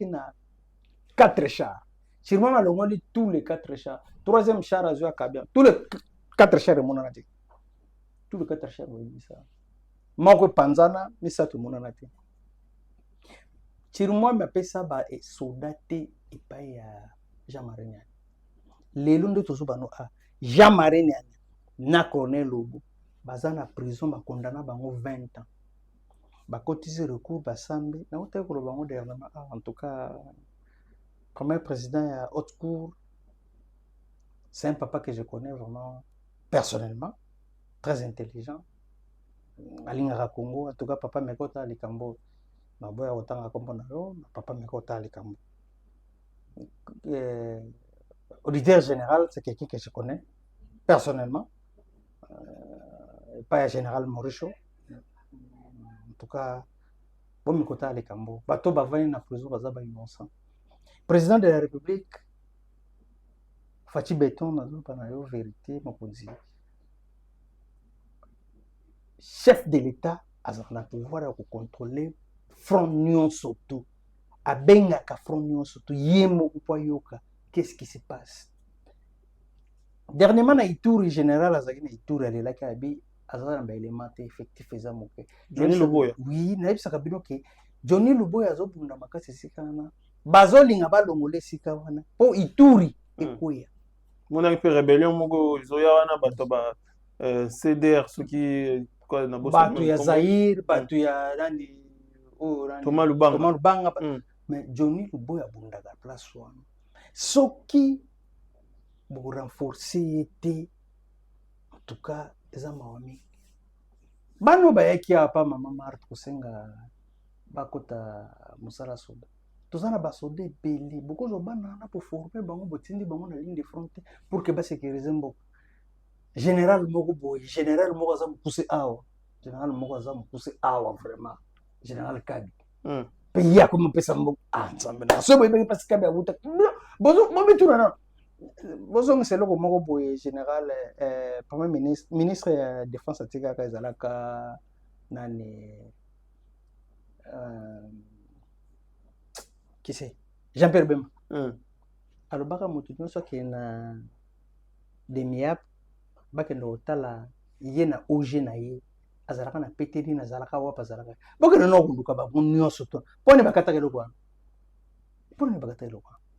4 chars Chirumwa ma longoli tous les 4 chars troisième char azo akabia tous les 4 chars mona na te tous les 4 chars oui ça moko panzana misa tout mona na te Chirumwa ma pesa ba e soldate e pa ya Jean Marenya lelo ndo tozo bano Jean Marenya na colonel Lobo bazana prison ba condamna bango 20 ans. Bakotisi recours basambe na ote ko bango dernièrement en tout cas premier président à haute cour c'est un papa que je connais vraiment personnellement très intelligent alinga Congo en tout cas papa mekota likambo maboya otanga kombo na yo papa mekota likambo auditeur général c'est quelqu'un que je connais personnellement pas général Mauricio en tout cas bon mi kota le kambo bato bavani na prison baza ba innocent président de la république Fachi Beton na zo pana yo vérité mokonzi chef de l'état azana pouvoir ya ko contrôler front Union surtout abenga ka front Union surtout yemo upoyoka qu'est-ce qui se passe dernièrement na Ituri général azaki na Ituri alelaki abi azana ba élément effectif ezamoke Johnny Luboya oui na yebisaka bino ke Johnny Luboya azobunda makasi sikana bazolinga balongole sika wana po Ituri ekoya mona pe rébellion moko izoya wana bato ba CDR ceux qui quoi na boss bato ya Zaire bato ya nani Thomas Lubanga mais Johnny Luboya bundaka place wana soki bo renforcer été en tout cas eza mawami bano bayaki apa mama Marthe kosenga bakota musala soda tozana basoda ebele bokozwa bana na pour former bango botindi bango na ligne de front pour que basécuriser mboka général moko boye général moko aza mopousse awa général moko aza mopousse awa vraiment général Kabi pays ya komopesa mboka nzambe na so boyebeki mpasi Kabi abuta bobituna na bozongisa eloko moko boye général premier ministre ya défense atikaka ezalaka nani qui c'est Jean-Pierre Bemba alobaka motu nyonso akende na demiap bakende kotala ye na OG na ye azalaka na peteri na azalaka wapa azalaka bakende na okunduka bango nyonso to mpone bakataka eloko wana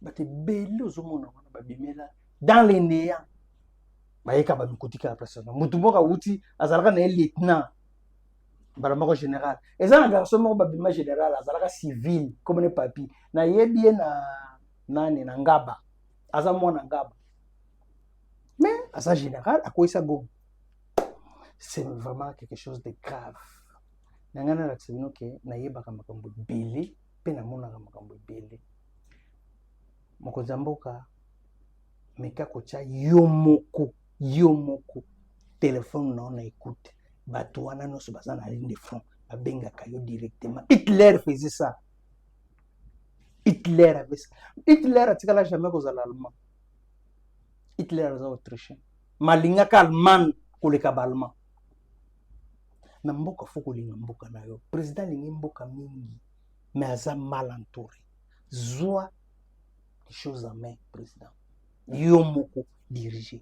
bato ebele ozomona wana babimela dans les néants bayeka bamikotika ya place wana motu moko awuti azalaka na ye lieutenant mbala moko général eza na garçon moko babima général azalaka civil comme ne papier na yebi ye na nani na ngaba aza mwana ngaba mais aza général akoyisa go c'est vraiment quelque chose de grave nanga na lakisa bino ke nayebaka makambo ebele mpe namonaka makambo ebele mokonzi ya mboka meka kotya yo moko telefone na ona écoute bato wana nyonso baza na ligne de front babengaka yo directement Hitler faisait ça Hitler atikala jamais kozala allemand Hitler aza autrichien malingaka allemand koleka baallemand na mboka fo kolinga mboka na yo président alingi mboka mingi mais aza mal entouré zwa les choses en main président yo moko diriger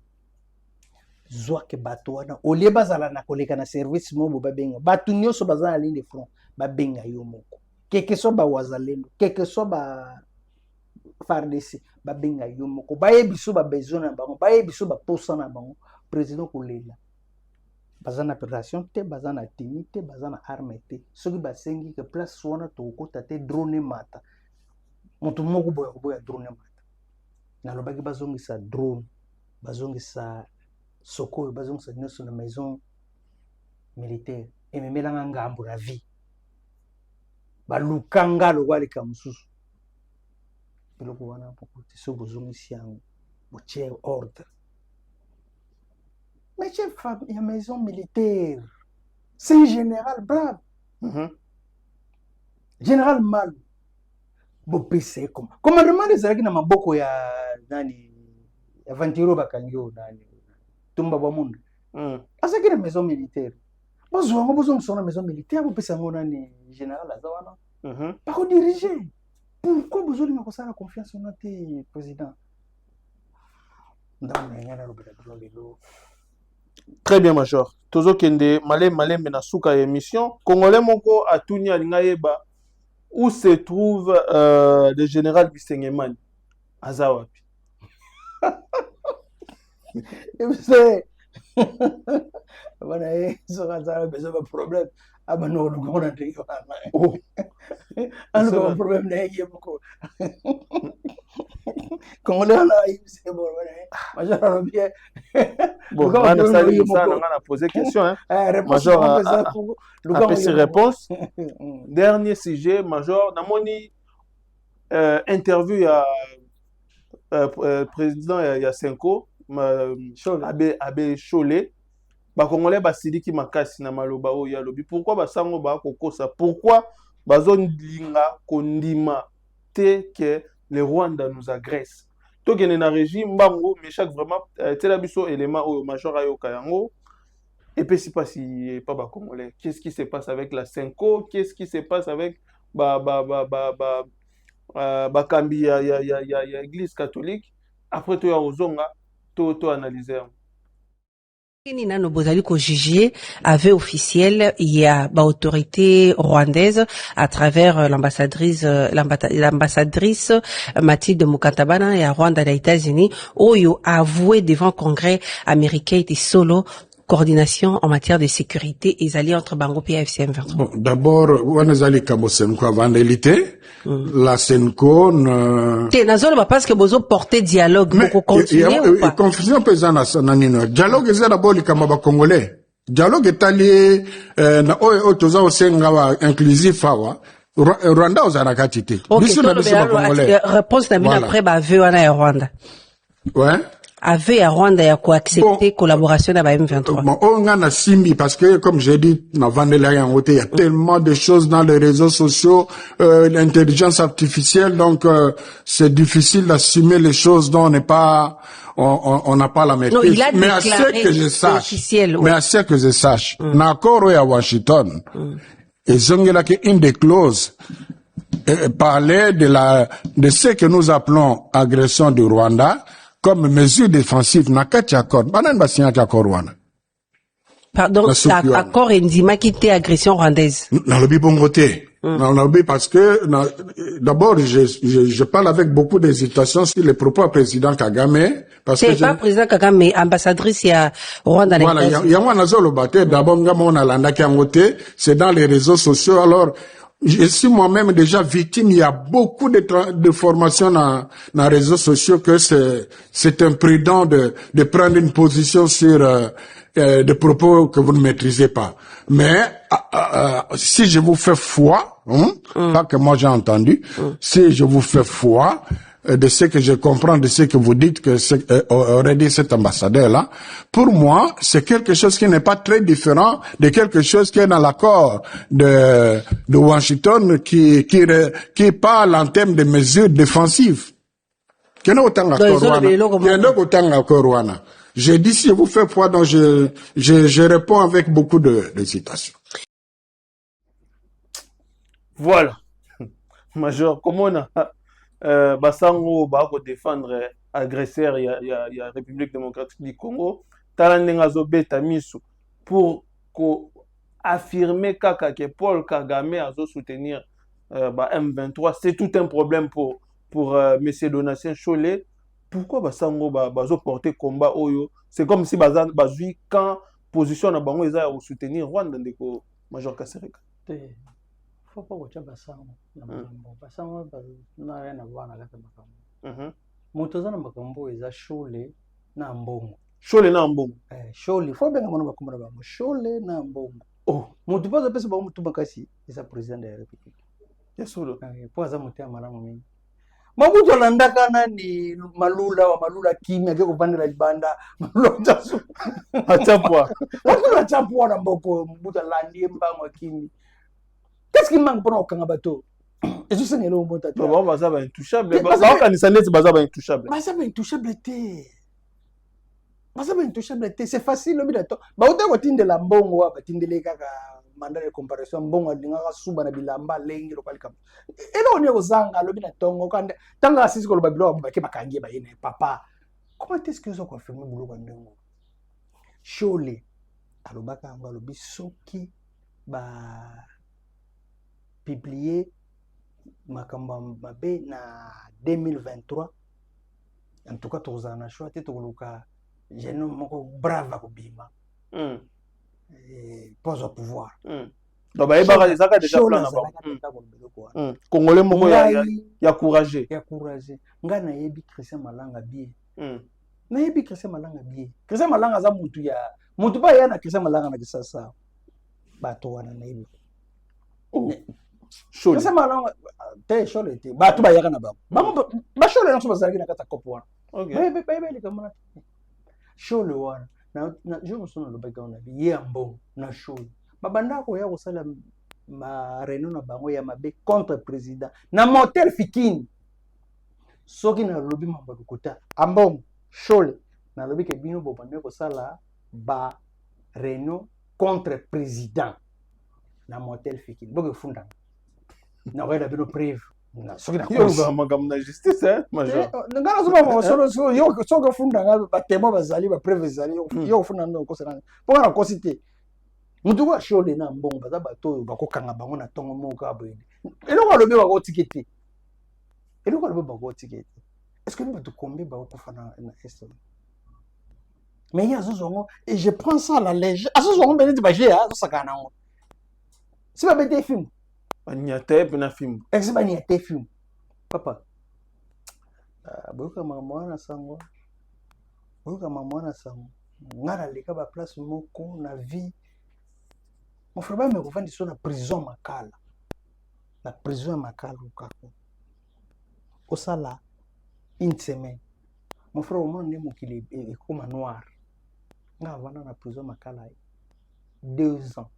zwa ke bato wana olie bazala na koleka na service mobo babenga bato nyonso baza na ligne de front babenga yo moko keke so ba wazalendo keke so ba FARDC babenga yo moko bayebi so ba besoin na bango bayebi so ba posa na bango président kolela baza na opération te baza na tenue te baza na arme te soki basengi ke place wana tokota te drone mata moto moko boya drone mata nalobaki bazongisa drone bazongisa soko bazongisa nyonso na maison militaire ememelanga ngambo na vie balukanga lokwaleka mosusu biloko wana pokote so bozongisi yango botie ordre mais chef ya maison militaire c'est un général brave général Malu bopese commandement ezalaki na maboko ya nani ya Vantiro bakangi yo nani Tumba Bamunda azaki na maison militaire bozwa ngo bozongisa na maison militaire bopesa ngo nani général aza wana bakodiriger pourquoi bozolinga kosala confiance wana te président ndamengana lobela lelo. Très bien, Major. Tozo kende malembe na suka ya émission. Congolais moko atuni alinga yeba où se trouve le général Bisengemani azawapi. C'est bana ça va besoin de problème. Ah ben non, nous on a dit un problème là il y a beaucoup. Congolais là c'est bon Major bien. Bon, on a posé question hein. Major a fait ses réponses. Dernier sujet, Major, namoni interview ya président ya Senko Abe Cholé bakongolais basiliki makasi na maloba oyo ya lobi pourquoi basango ba kokosa pourquoi bazolinga kondima te que le Rwanda nous agresse tokene na régime bango mais chaque vraiment tela biso élément oyo Major ayoka yango et puis si pas si pas bakongolais qu'est-ce qui se passe avec la Senko qu'est-ce qui se passe avec bakambi ya église catholique après to ya ozonga to analyser Nini nano bozali ko juger avec officiel il y a autorité rwandaise à travers l'ambassadrice Mathilde Mukantabana et à Rwanda des États-Unis oyo avoué devant Congrès américain et solo coordination en matière de sécurité et alliés entre Bango et AFC M23? Bon, d'abord, on est allé comme Senko avant d'éliter. La Senko parce que vous porté dialogue pour continuer ou pas? Confusion pesana sananino. Dialogue est d'abord les Kamaba Congolais. Dialogue est allé na otoza osenga inclusif awa. Rwanda aux arakatité. Réponse n'a après baveu wana Rwanda. Ouais. Avait à Rwanda ya ko accepter collaboration avec M23. Bon, on a simbi parce que comme j'ai dit dans Vandela il y a tellement de choses dans les réseaux sociaux, l'intelligence artificielle, donc c'est difficile d'assumer les choses dont on n'est pas on n'a pas la maîtrise. Non, il a mais à ce que je sache, mais à ce que je sache, d'accord à Washington. Et Zongela qui une des clauses parlait de ce que nous appelons agression du Rwanda comme mesure défensive. Nakati accord, banan basien accord Rwanda. Pardon, l'accord Ndima qui était agression rwandaise. Dans le bibongoté. Dans le bi parce que d'abord je parle avec beaucoup d'hésitation sur les propos du président Kagame parce que c'est pas président Kagame mais ambassadrice ya Rwanda. Voilà, il y a un azolo baté d'abord ngamo na landa kiangoté, c'est dans les réseaux sociaux. Alors je suis moi-même déjà victime. Il y a beaucoup de formations dans les réseaux sociaux que c'est imprudent de prendre une position sur des propos que vous ne maîtrisez pas. Mais si je vous fais foi, pas que moi j'ai entendu, si je vous fais foi de ce que je comprends, de ce que vous dites que aurait dit cet ambassadeur-là, pour moi, c'est quelque chose qui n'est pas très différent de quelque chose qui est dans l'accord de Washington qui parle en termes de mesures défensives. J'ai dit si je vous fais foi, donc je réponds avec beaucoup de citations. Voilà. Major, comment on a basango bako défendre agresseur ya République démocratique du Congo talandenga zobeta miso pour affirmer kaka que Paul Kagame azo soutenir M23, c'est tout un problème pour monsieur Donatien Cholet. Pourquoi basango bazo porter combat oyo? C'est comme si bazui quand position na bango eza au soutenir Rwanda ndeko Major Kasereka. Faut pas que basango na makambo basango na yana bana kata makambo moto za na makambo eza Cholet na Mbongo Cholet faut bien ngona bakomana ba Cholet na Mbongo moto pas pesa ba moto makasi eza président de la République yesolo po za moto ya malamu mingi mabuto landaka nani malula kimya ke kupandela libanda malula jasu achapwa na mboko mbuta landie mbango kimi. Qu'est-ce qui manque pour nous quand bateau? Et je sais que nous monte. Non, bah ça va intouchable. Bah ça va intouchable. Bah ça va intouchable. Bah ça va intouchable. C'est facile le bidato. Bah au temps de la mbongo ba tindele kaka mandat de comparaison mbongo dinga suba na bilamba lengi lo palikam. Et là on est aux anga le bidato ngokande tanga sisi ko lo babilo ba ke bakangie ba yene papa. Comment est-ce que vous confirmer boulot ba ndongo? Cholet alobaka ngalo bisoki ba publié makambo mabe na 2023 en tout cas tous en choix te tokoluka jeune moko brave ko bima pose au pouvoir donc ba eba ezaka déjà plan na ba congolais moko ya courageux nga na yebi Christian Malanga bien Christian Malanga za mutu ba yana Christian Malanga na kisasa bato wana na yebi Cholet. C'est malin, t'es Cholet. Bah tu vas y aller là-bas. Bah Cholet non, tu vas y aller dans ta copine. Ok. Mais comme ça. Cholet wana. Na je me souviens le background na bi yambo na Cholet. Babanda ko ya ko sala ma réunion na bango ya mabe contre président. Na motel fikini. Soki na lobby mamba kuta. Ambom Cholet. Na lobby ke bino bo bande ko sala ba réunion contre président. Na motel fikini. Boke funda. Na weda bino preuve na soki na kosa magam na justice major ngana zo ba solo yo soka funda nga ba temo bazali ba preuve zali yo funda ndo kosa na ponga na kosite mutu wa Cholet na Mbongo baza bato ba kokanga bango na tongo moko abwene eloko alobe ba ko tikete est-ce que nous ba kombe ba ko fana na est Mais il y a ce zongo, et je prends ça à la légère. À ce zongo, ben tu vas gérer, ça canne. C'est pas des films. Il y a des films. Exactement, il y a des films. Papa. Boyoka maman na sango. Boyoka maman na sango. Ngara leka ba place moko na vie. Mon frère me revend sur la prison makala. La prison makala kako. Au sala une semaine. Mon frère au moins ne mo qu'il est comme noir. Nga vana na prison makala 2 ans.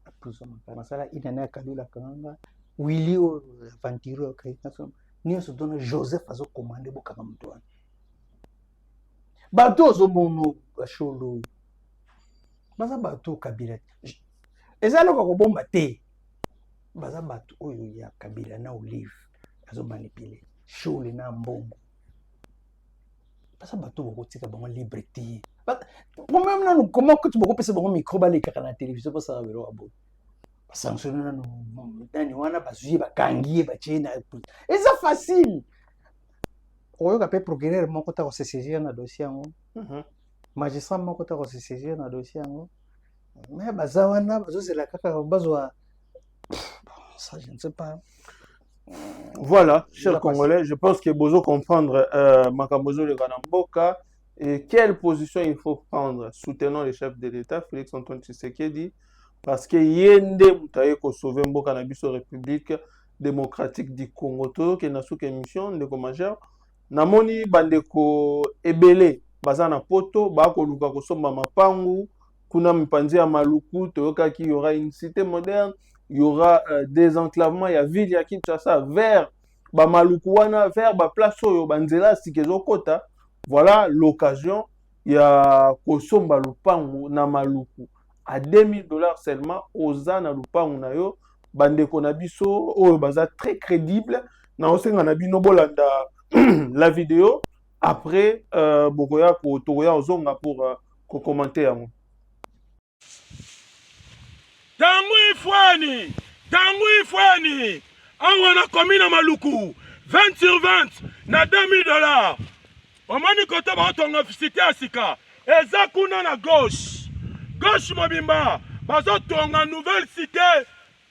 La prison makala sala inana kabila kanga Willy o aventure kai ni se donne Joseph azo commander bokanga mutwana. Bato zo mono basholo. Baza bato kabila. Ezalo ko bomba te. Baza bato oyo ya kabila na olive azo manipuler. Shole na mbongo. Baza bato bokotika bango liberté. Moi-même là, comment que tu peux passer bon micro balé à la télévision pour ça vélo abo. Sanctionner nous tani wana bazuye bakangiye bachena. Et ça facile. Oyo ka pe procureur moko ta ko se saisir na dossier ngo. Magistrat moko ta ko se saisir na dossier ngo. Mais bazawana bazozela kaka bazwa ça je ne sais pas. Voilà, chers Congolais, je pense que Bozo comprendre Makabozo le Ganamboka. Et quelle position il faut prendre soutenant le chef de l'État, Félix Antoine Tshisekedi, parce que Yende Moutaye ko sauver Mboka na biso République démocratique du Congo to ke na souke émission ndeko majeur namoni bandeko ebele bazana poto ba ko luka ko somba mapangu kuna mipanzi ya maluku toyoka ki y aura une cité moderne, il y aura des enclavements ya ville ya Kinshasa vers ba maluku wana vers ba place oyo banzela sikezo kota. Voilà l'occasion, il y a Kosomba Lupangu na Maluku à $2000 seulement aux ans na Lupangu na yo bande konabiso o baza très crédible na osenga na bino bolanda la vidéo après bokoya ko toya ozonga pour commenter yango. Tangu ifwani awana komina Maluku 20 sur 20 na $2000. Omani kote ba otonga cité asika eza kuna na gauche mobimba bazo tonga nouvelle cité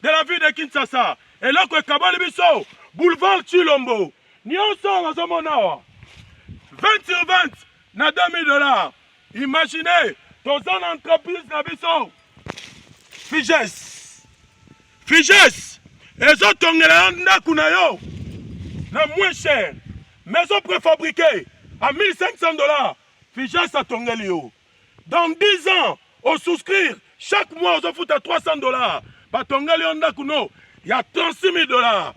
de la ville de Kinshasa et là ko kabali biso boulevard Chilombo nyonso bazo monawa 20 sur 20 na $2000. Imaginez dans une entreprise na biso Figes ezo tongela ndaku na yo na moins cher maison préfabriquée à $1500, Figes a Tongelio. Dans 10 ans, on souscrire, chaque mois, on fout à $300. Bah, Tongelio Ndakuno, il y a $36,000.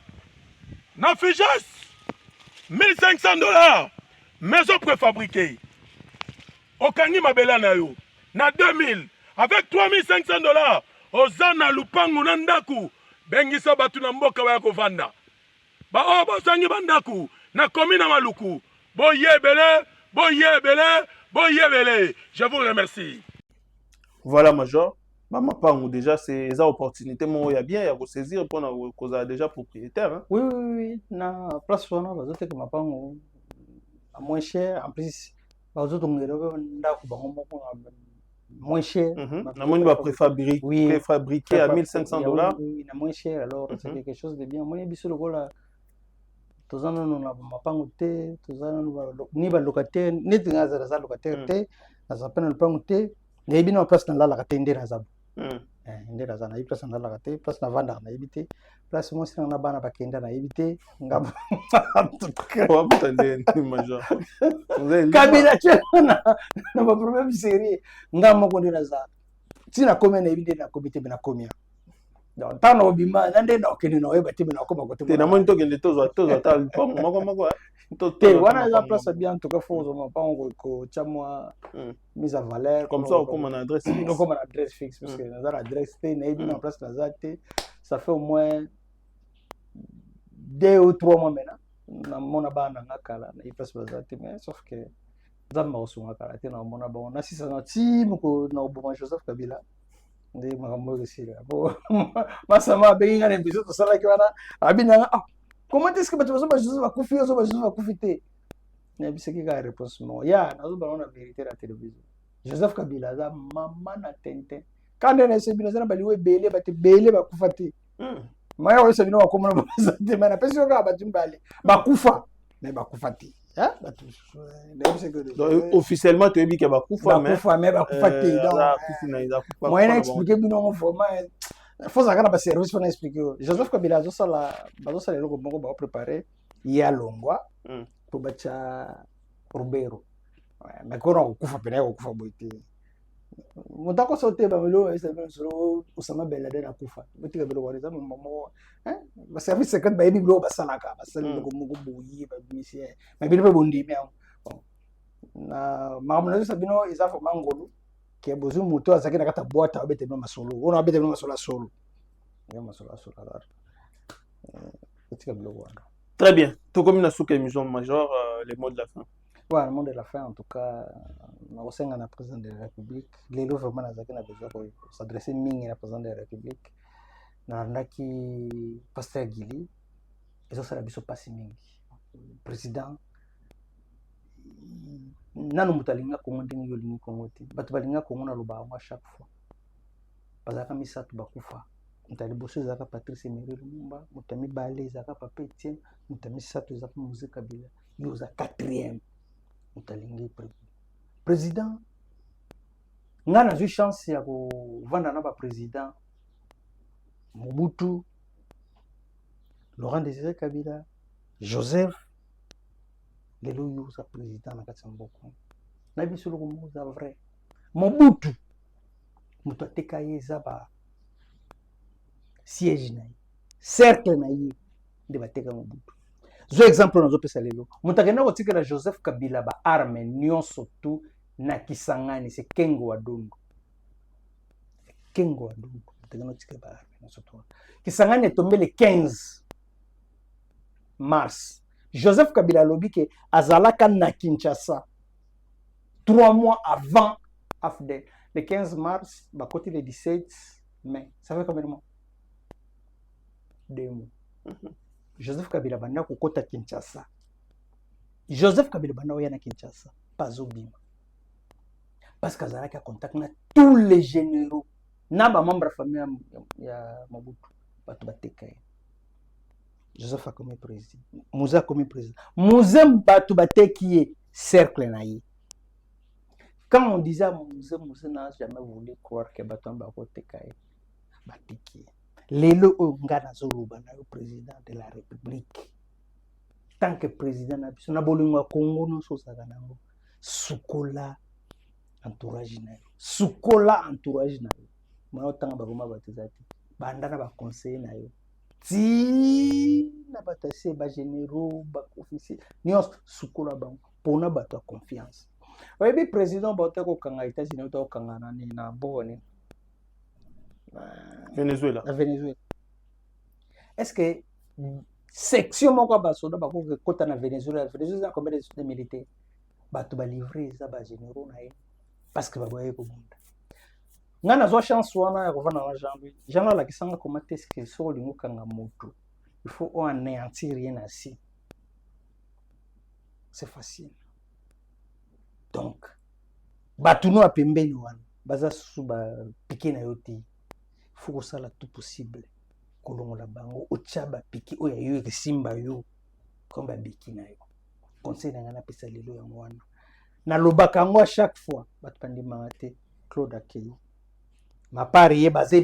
Na Figes, $1500, maison préfabriquée. Au Kangi Mabela Nayo, na 2000, avec $3500, au Zana Lupangu Nandaku, Bengisa Batunamboka Wako Vanda. Bah, oh, Basangi Bandaku, na Komina Maluku. Boye belé. Je vous remercie. Voilà, Major. Maman Pangou, déjà, c'est une opportunité. Moi, il y a bien à saisir pour qu'on a déjà propriétaire. Hein? Oui. Na place on a besoin que ma Pangou à moins cher. En plus, besoin de moins cher. Na moni va préfabriquer à $1500. Oui, na moins cher. Alors, c'est quelque chose de bien. Moi, il y a le là. Tozana no na mapango te, tozana no ni ba locataire, ni tingaza za locataire te, za pena lupango te, na ibi na place na la la tende na zabu. Ndera za na ibi place na la la te, place na vanda na ibi te, place mo sina na bana bakenda na ibi te, ngaba. Wa mutande ni major. Kabila tena na ba problème sérieux. Ngama ko ndera za. Tina komia na ibi te na komite bina komia. Donc, tant que bima, nande na okeni na weba tibi na koma kote. Te na moni to kende tozo tal mako. Te wana za place bien en tout cas faut on pas on ko chamwa mise en valeur comme ça comme une adresse fixe. Comme une adresse fixe parce que dans l'adresse te na ibi na place na zate ça fait au moins 2 ou 3 mois maintenant. Na mona bana ngakala na ipas bazate mais sauf que zamba osunga kala te na mona ba na sisa na timu ko na oboma Joseph Kabila. Ndi makambo kisira bo masama benga ne biso tosala ki wana abinanga comment est-ce que bato bazo Joseph akufi te nayebisaki kaka réponse moko ya nazobana na vérité na télévision Joseph Kabila aza mama na tente kande na ese bino aza na baliwo ebele bato ebele bakufa te maya oyesa bino bakoma na baza te mai napesi yo kaka bato mibale bakufa me bakufa te officiellement toyebi ke bakufa me bakufa te moyen na expliqué bino ngo vraiment fozalaka na baservice mpona expliqué yo Joseph Kabila bazosala eloko moko baopréparé ye alongwa po batya rubero mais kona kokufa pene ya kokufa boye te moto akosa oteba melo esabensolo Osama Ben Laden akufa botika biloko wana eza mama moko baservice secret bayebi biloko basalaka basali biloko moko boye babimisien mais bino mpe bondimi yango na makambo nazosa bino eza vraimen ngolu ke bozwi moto azalaki na kati ya boite abete bino masolo oyo abete bino masolo asolo alors botika biloko wana. Très bien. Tout comme une émission majeure, les mots de la fin. Ouais, le mot de la fin, en tout cas, au sein de la présidente de la République, les lois vraiment n'a besoin de s'adresser à la présidente de la République. Naki Pasteur Gili, ils ont ça la biso passi mingi. Président, nanu mutalinga Congo ndingi yolingi Congo te. Batu balinga Congo na loba à chaque fois. Bazaka misatu bakufa. Mutali boso zaka Patrice Emery Lumumba, mutami Bale zaka Papa Etienne, mutami Sato zaka Moïse Kabila, yo za 4e mutalingi président. Nga na zui chance ya ko vanda na ba président Mobutu, Laurent Désiré Kabila, Joseph lelo yo za président na kati mboko. Na biso loko mo za vrai. Mobutu muto ateka ye za ba siège na ye cercle na ye nde bateka Mobutu. Zo exemple nazopesa lelo moto akenda kotikela Joseph Kabila ba arme nyonso tu na Kisangani se Kengo wa Dondo motakenda kotikela ba arme nyonso tu Kisangani etombé le 15 mars. Joseph Kabila alobi ke azalaka na Kinshasa 3 mois avant AFDEL. Le 15 mars bakoti le 17 mai, ça fait combien de mois? 2 mois. Joseph Kabila banda kokota Kinshasa. Joseph Kabila banda oya na Kinshasa pazobima. Parce que azalaki a contact na tous les généraux na ba membre famille ya Mobutu batu bateka ye. Joseph a comme président. Mouza comme président. Mouza batu bateki ye cercle na ye. Quand on disait Mouza n'a jamais voulu croire que batu bakoteka ye. Bateki ye. Lelo ngana zoluba na président de la République. Tant que président na biso na bolingo Congo no so saka nango. Sukola entourage na yo. Sukola entourage na yo. Mwana tanga bakoma batezati. Banda na ba conseiller na yo. Ti na batase ba généraux ba officier. Nyos sukola bango pona bato confiance. Oyebi président ba otako kanga États-Unis otako kanga nani na boni. Venezuela. Est-ce que section moko basoda bako kota na Venezuela a combien de militaires bato ba livrer za ba généraux na ye parce que baboye ko bunda ngana zo chance wana ya kovana na Jean la kisanga comment est-ce que so lingo kanga moto il faut on anéantir rien ainsi c'est facile donc bato no apembeni wana baza suba piqué na yoti faut que ça la tout possible kolongola bango ochaba piki oya yo esimba yo komba biki na yo conseil na ngana pesa lelo yango wana na lobaka yango à chaque fois batandi mangate Claude Akei ma pari ye baza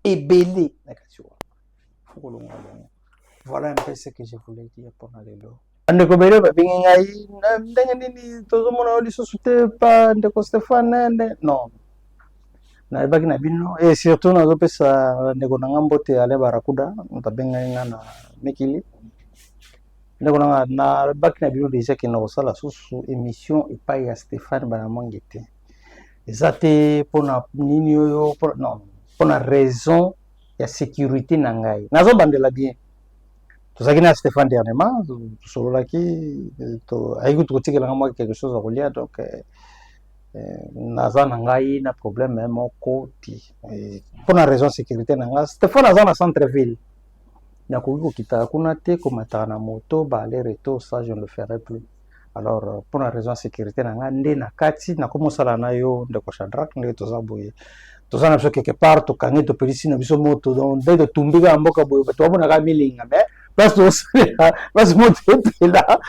ebele na kati wa faut kolongola bango. Voilà un peu ce que je voulais dire pour lelo ndeko bele babingi ngai ndenge nini tozomona lisusu te pa ndeko Stéphane non na baki na bino et surtout nazopesa ndeko na ngambo te ale barakuda mtabenga nga na mekili ndeko na baki na bino déjà que na kosala susu émission epai ya Stéphane Banamwangete ezate pona nini oyo non pona raison ya sécurité na ngai nazobandela bien tozaki na Stéphane dernièrement tosololaki ayiku tukotikela ngambo quelque chose à kolia donc naza na ngai na problème moko ti pour la raison sécurité na ngai Stéphane naza na centre ville nakoki kokita kuna te komataka na moto aller retour, ça je ne le ferai plus. Alors pour la raison de sécurité nanga nde na kati na komosala na yo ndeko Shadrack ndenge toza boye toza na biso quelque part tokangi topelisi na biso moto donc nde totumbika mboka boye bato bamonaka milinga mais place tosalela place moto epela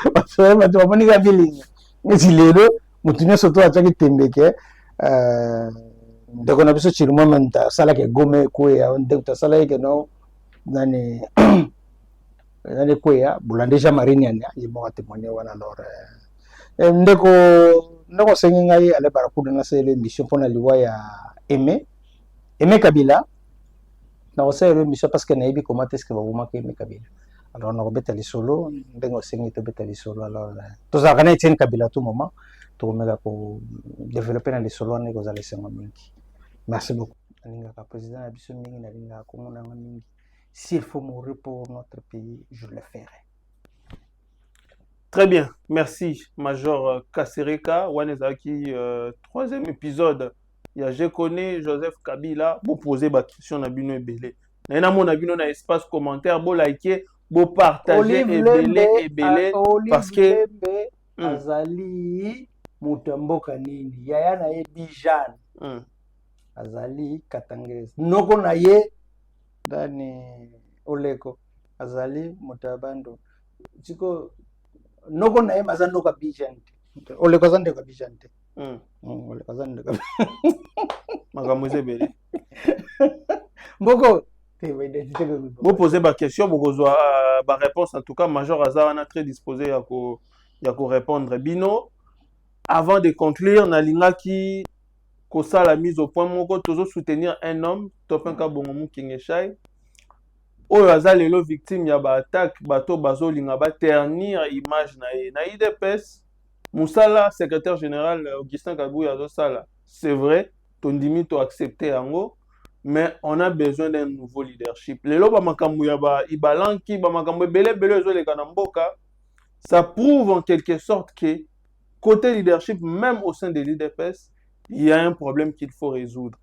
bato bamonika milinga neti lelo motu nyonso to atiaki tembeke ndeko na biso Chiluma menta asalaki egome ekweya ndeko tosalaki keno nani nani kweya bulande Jean Marie Nyanya ye moko témoigner wana alors ndeko sengi ngai ale barakuda na sele émission mpona liwa ya Aimé Kabila na osele émission parce que nayebi comment est-ce que babomaka Aimé Kabila alors na kobeta lisolo ndenge osengi tobeta lisolo alors tozalaka na Etienne Kabila tout moment tokomeka ko développer na lisolo wana ekozala esengo mingi. Merci beaucoup. Nalingaka président na biso mingi nalingaka komonanga mingi. S'il faut mourir pour notre pays, je le ferai. Très bien, merci Major Kasereka. Wanezaki, troisième épisode. Je connais Joseph Kabila. Vous posez ma question à Bino Ebele. Nena mon abino na espace commentaire, vous likez, vous partagez Ebele parce que Azali Mutamboka nini yaya na ye Bijan Azali Katangres noko na ye Dani Oleko Azali Mutabando Chiko noko na ye mazando ka Bijan Oleko zande ka Bijan te Oleko zande ka Magamuze Bele Mboko vous posez ma question, vous avez ma réponse. En tout cas, Major Azana très disposé à répondre. Bino, avant de conclure, Nalinga qui kosa la mise au point, moko toujours soutenir un homme, Topenka Bongomu Kingeshai. Oyo azalelo victime ya ba attaque, bato bazo linga ba ternir image na IDPS. Moussala, secrétaire général Augustin Kabouya azo sala. C'est vrai, ton dimi to accepter yango. Mais on a besoin d'un nouveau leadership. Lelo ba makambu ya ba ibalanki ba makambu bele zo le kanamboka. Ça prouve en quelque sorte que côté leadership, même au sein de l'IDPS, il y a un problème qu'il faut résoudre.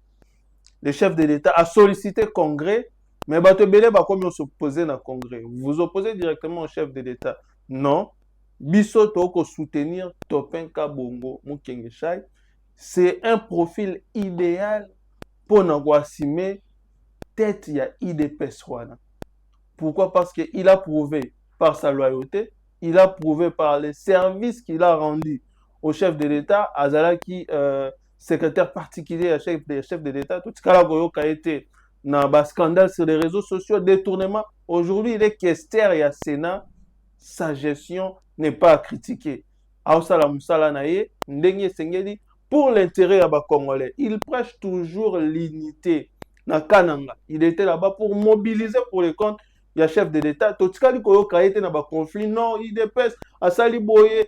Le chef de l'État a sollicité le Congrès, mais bato bele ba comme s'opposer na Congrès. Vous vous opposez directement au chef de l'État. Non. Biso toko soutenir Topenka Bongo Mukengeshai. C'est un profil idéal pour n'aguasimer tête ya IDPS wana. Pourquoi? Parce qu'il a prouvé par sa loyauté, il a prouvé par les services qu'il a rendus au chef de l'État, Azalaki secrétaire particulier à chef de l'État, tout ce qu'il a été dans un scandale sur les réseaux sociaux, détournement. Aujourd'hui, il est questeur et à Sénat, sa gestion n'est pas à critiquer. Aosala Moussala Naye, Ndenye Sengeli, pour l'intérêt à Congolais, il prêche toujours l'unité. Na Kananga, il était là-bas pour mobiliser pour les comptes. Il y a chef de l'État. Totikali Koyo Kaete na ba conflit. Non, IDPS, Asali Boye,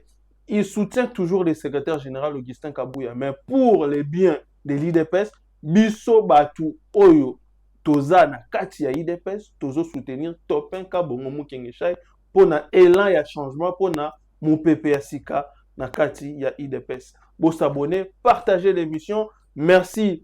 il soutient toujours le secrétaire général Augustin Kabouya. Mais pour les biens de l'IDPS, Biso Batu Oyo, Toza na kati ya IDPS, Tozo soutenir Topenka Bongo Mukengeshai pour na élan ya changement pour na mon PPSika na kati ya IDPS. Vous s'abonner, partagez l'émission. Merci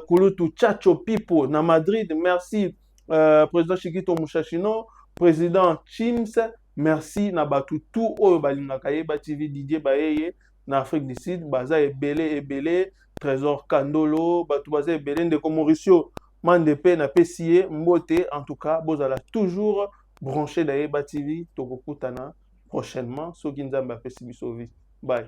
Kulutu Chacho Pipo na Madrid. Merci président Chikito Mushashino, président Chims. Merci na batu tout oyo balingaka Yeba TV Didier Baeye na Afrique du Sud. Baza ebele Trésor Kandolo, batu baza ebele ndeko Mauricio Mandepe na PCA Mbote. En tout cas, bozala toujours branché na Yeba TV. Tokokutana prochainement. Soki nzambe apesi biso vi. Bye.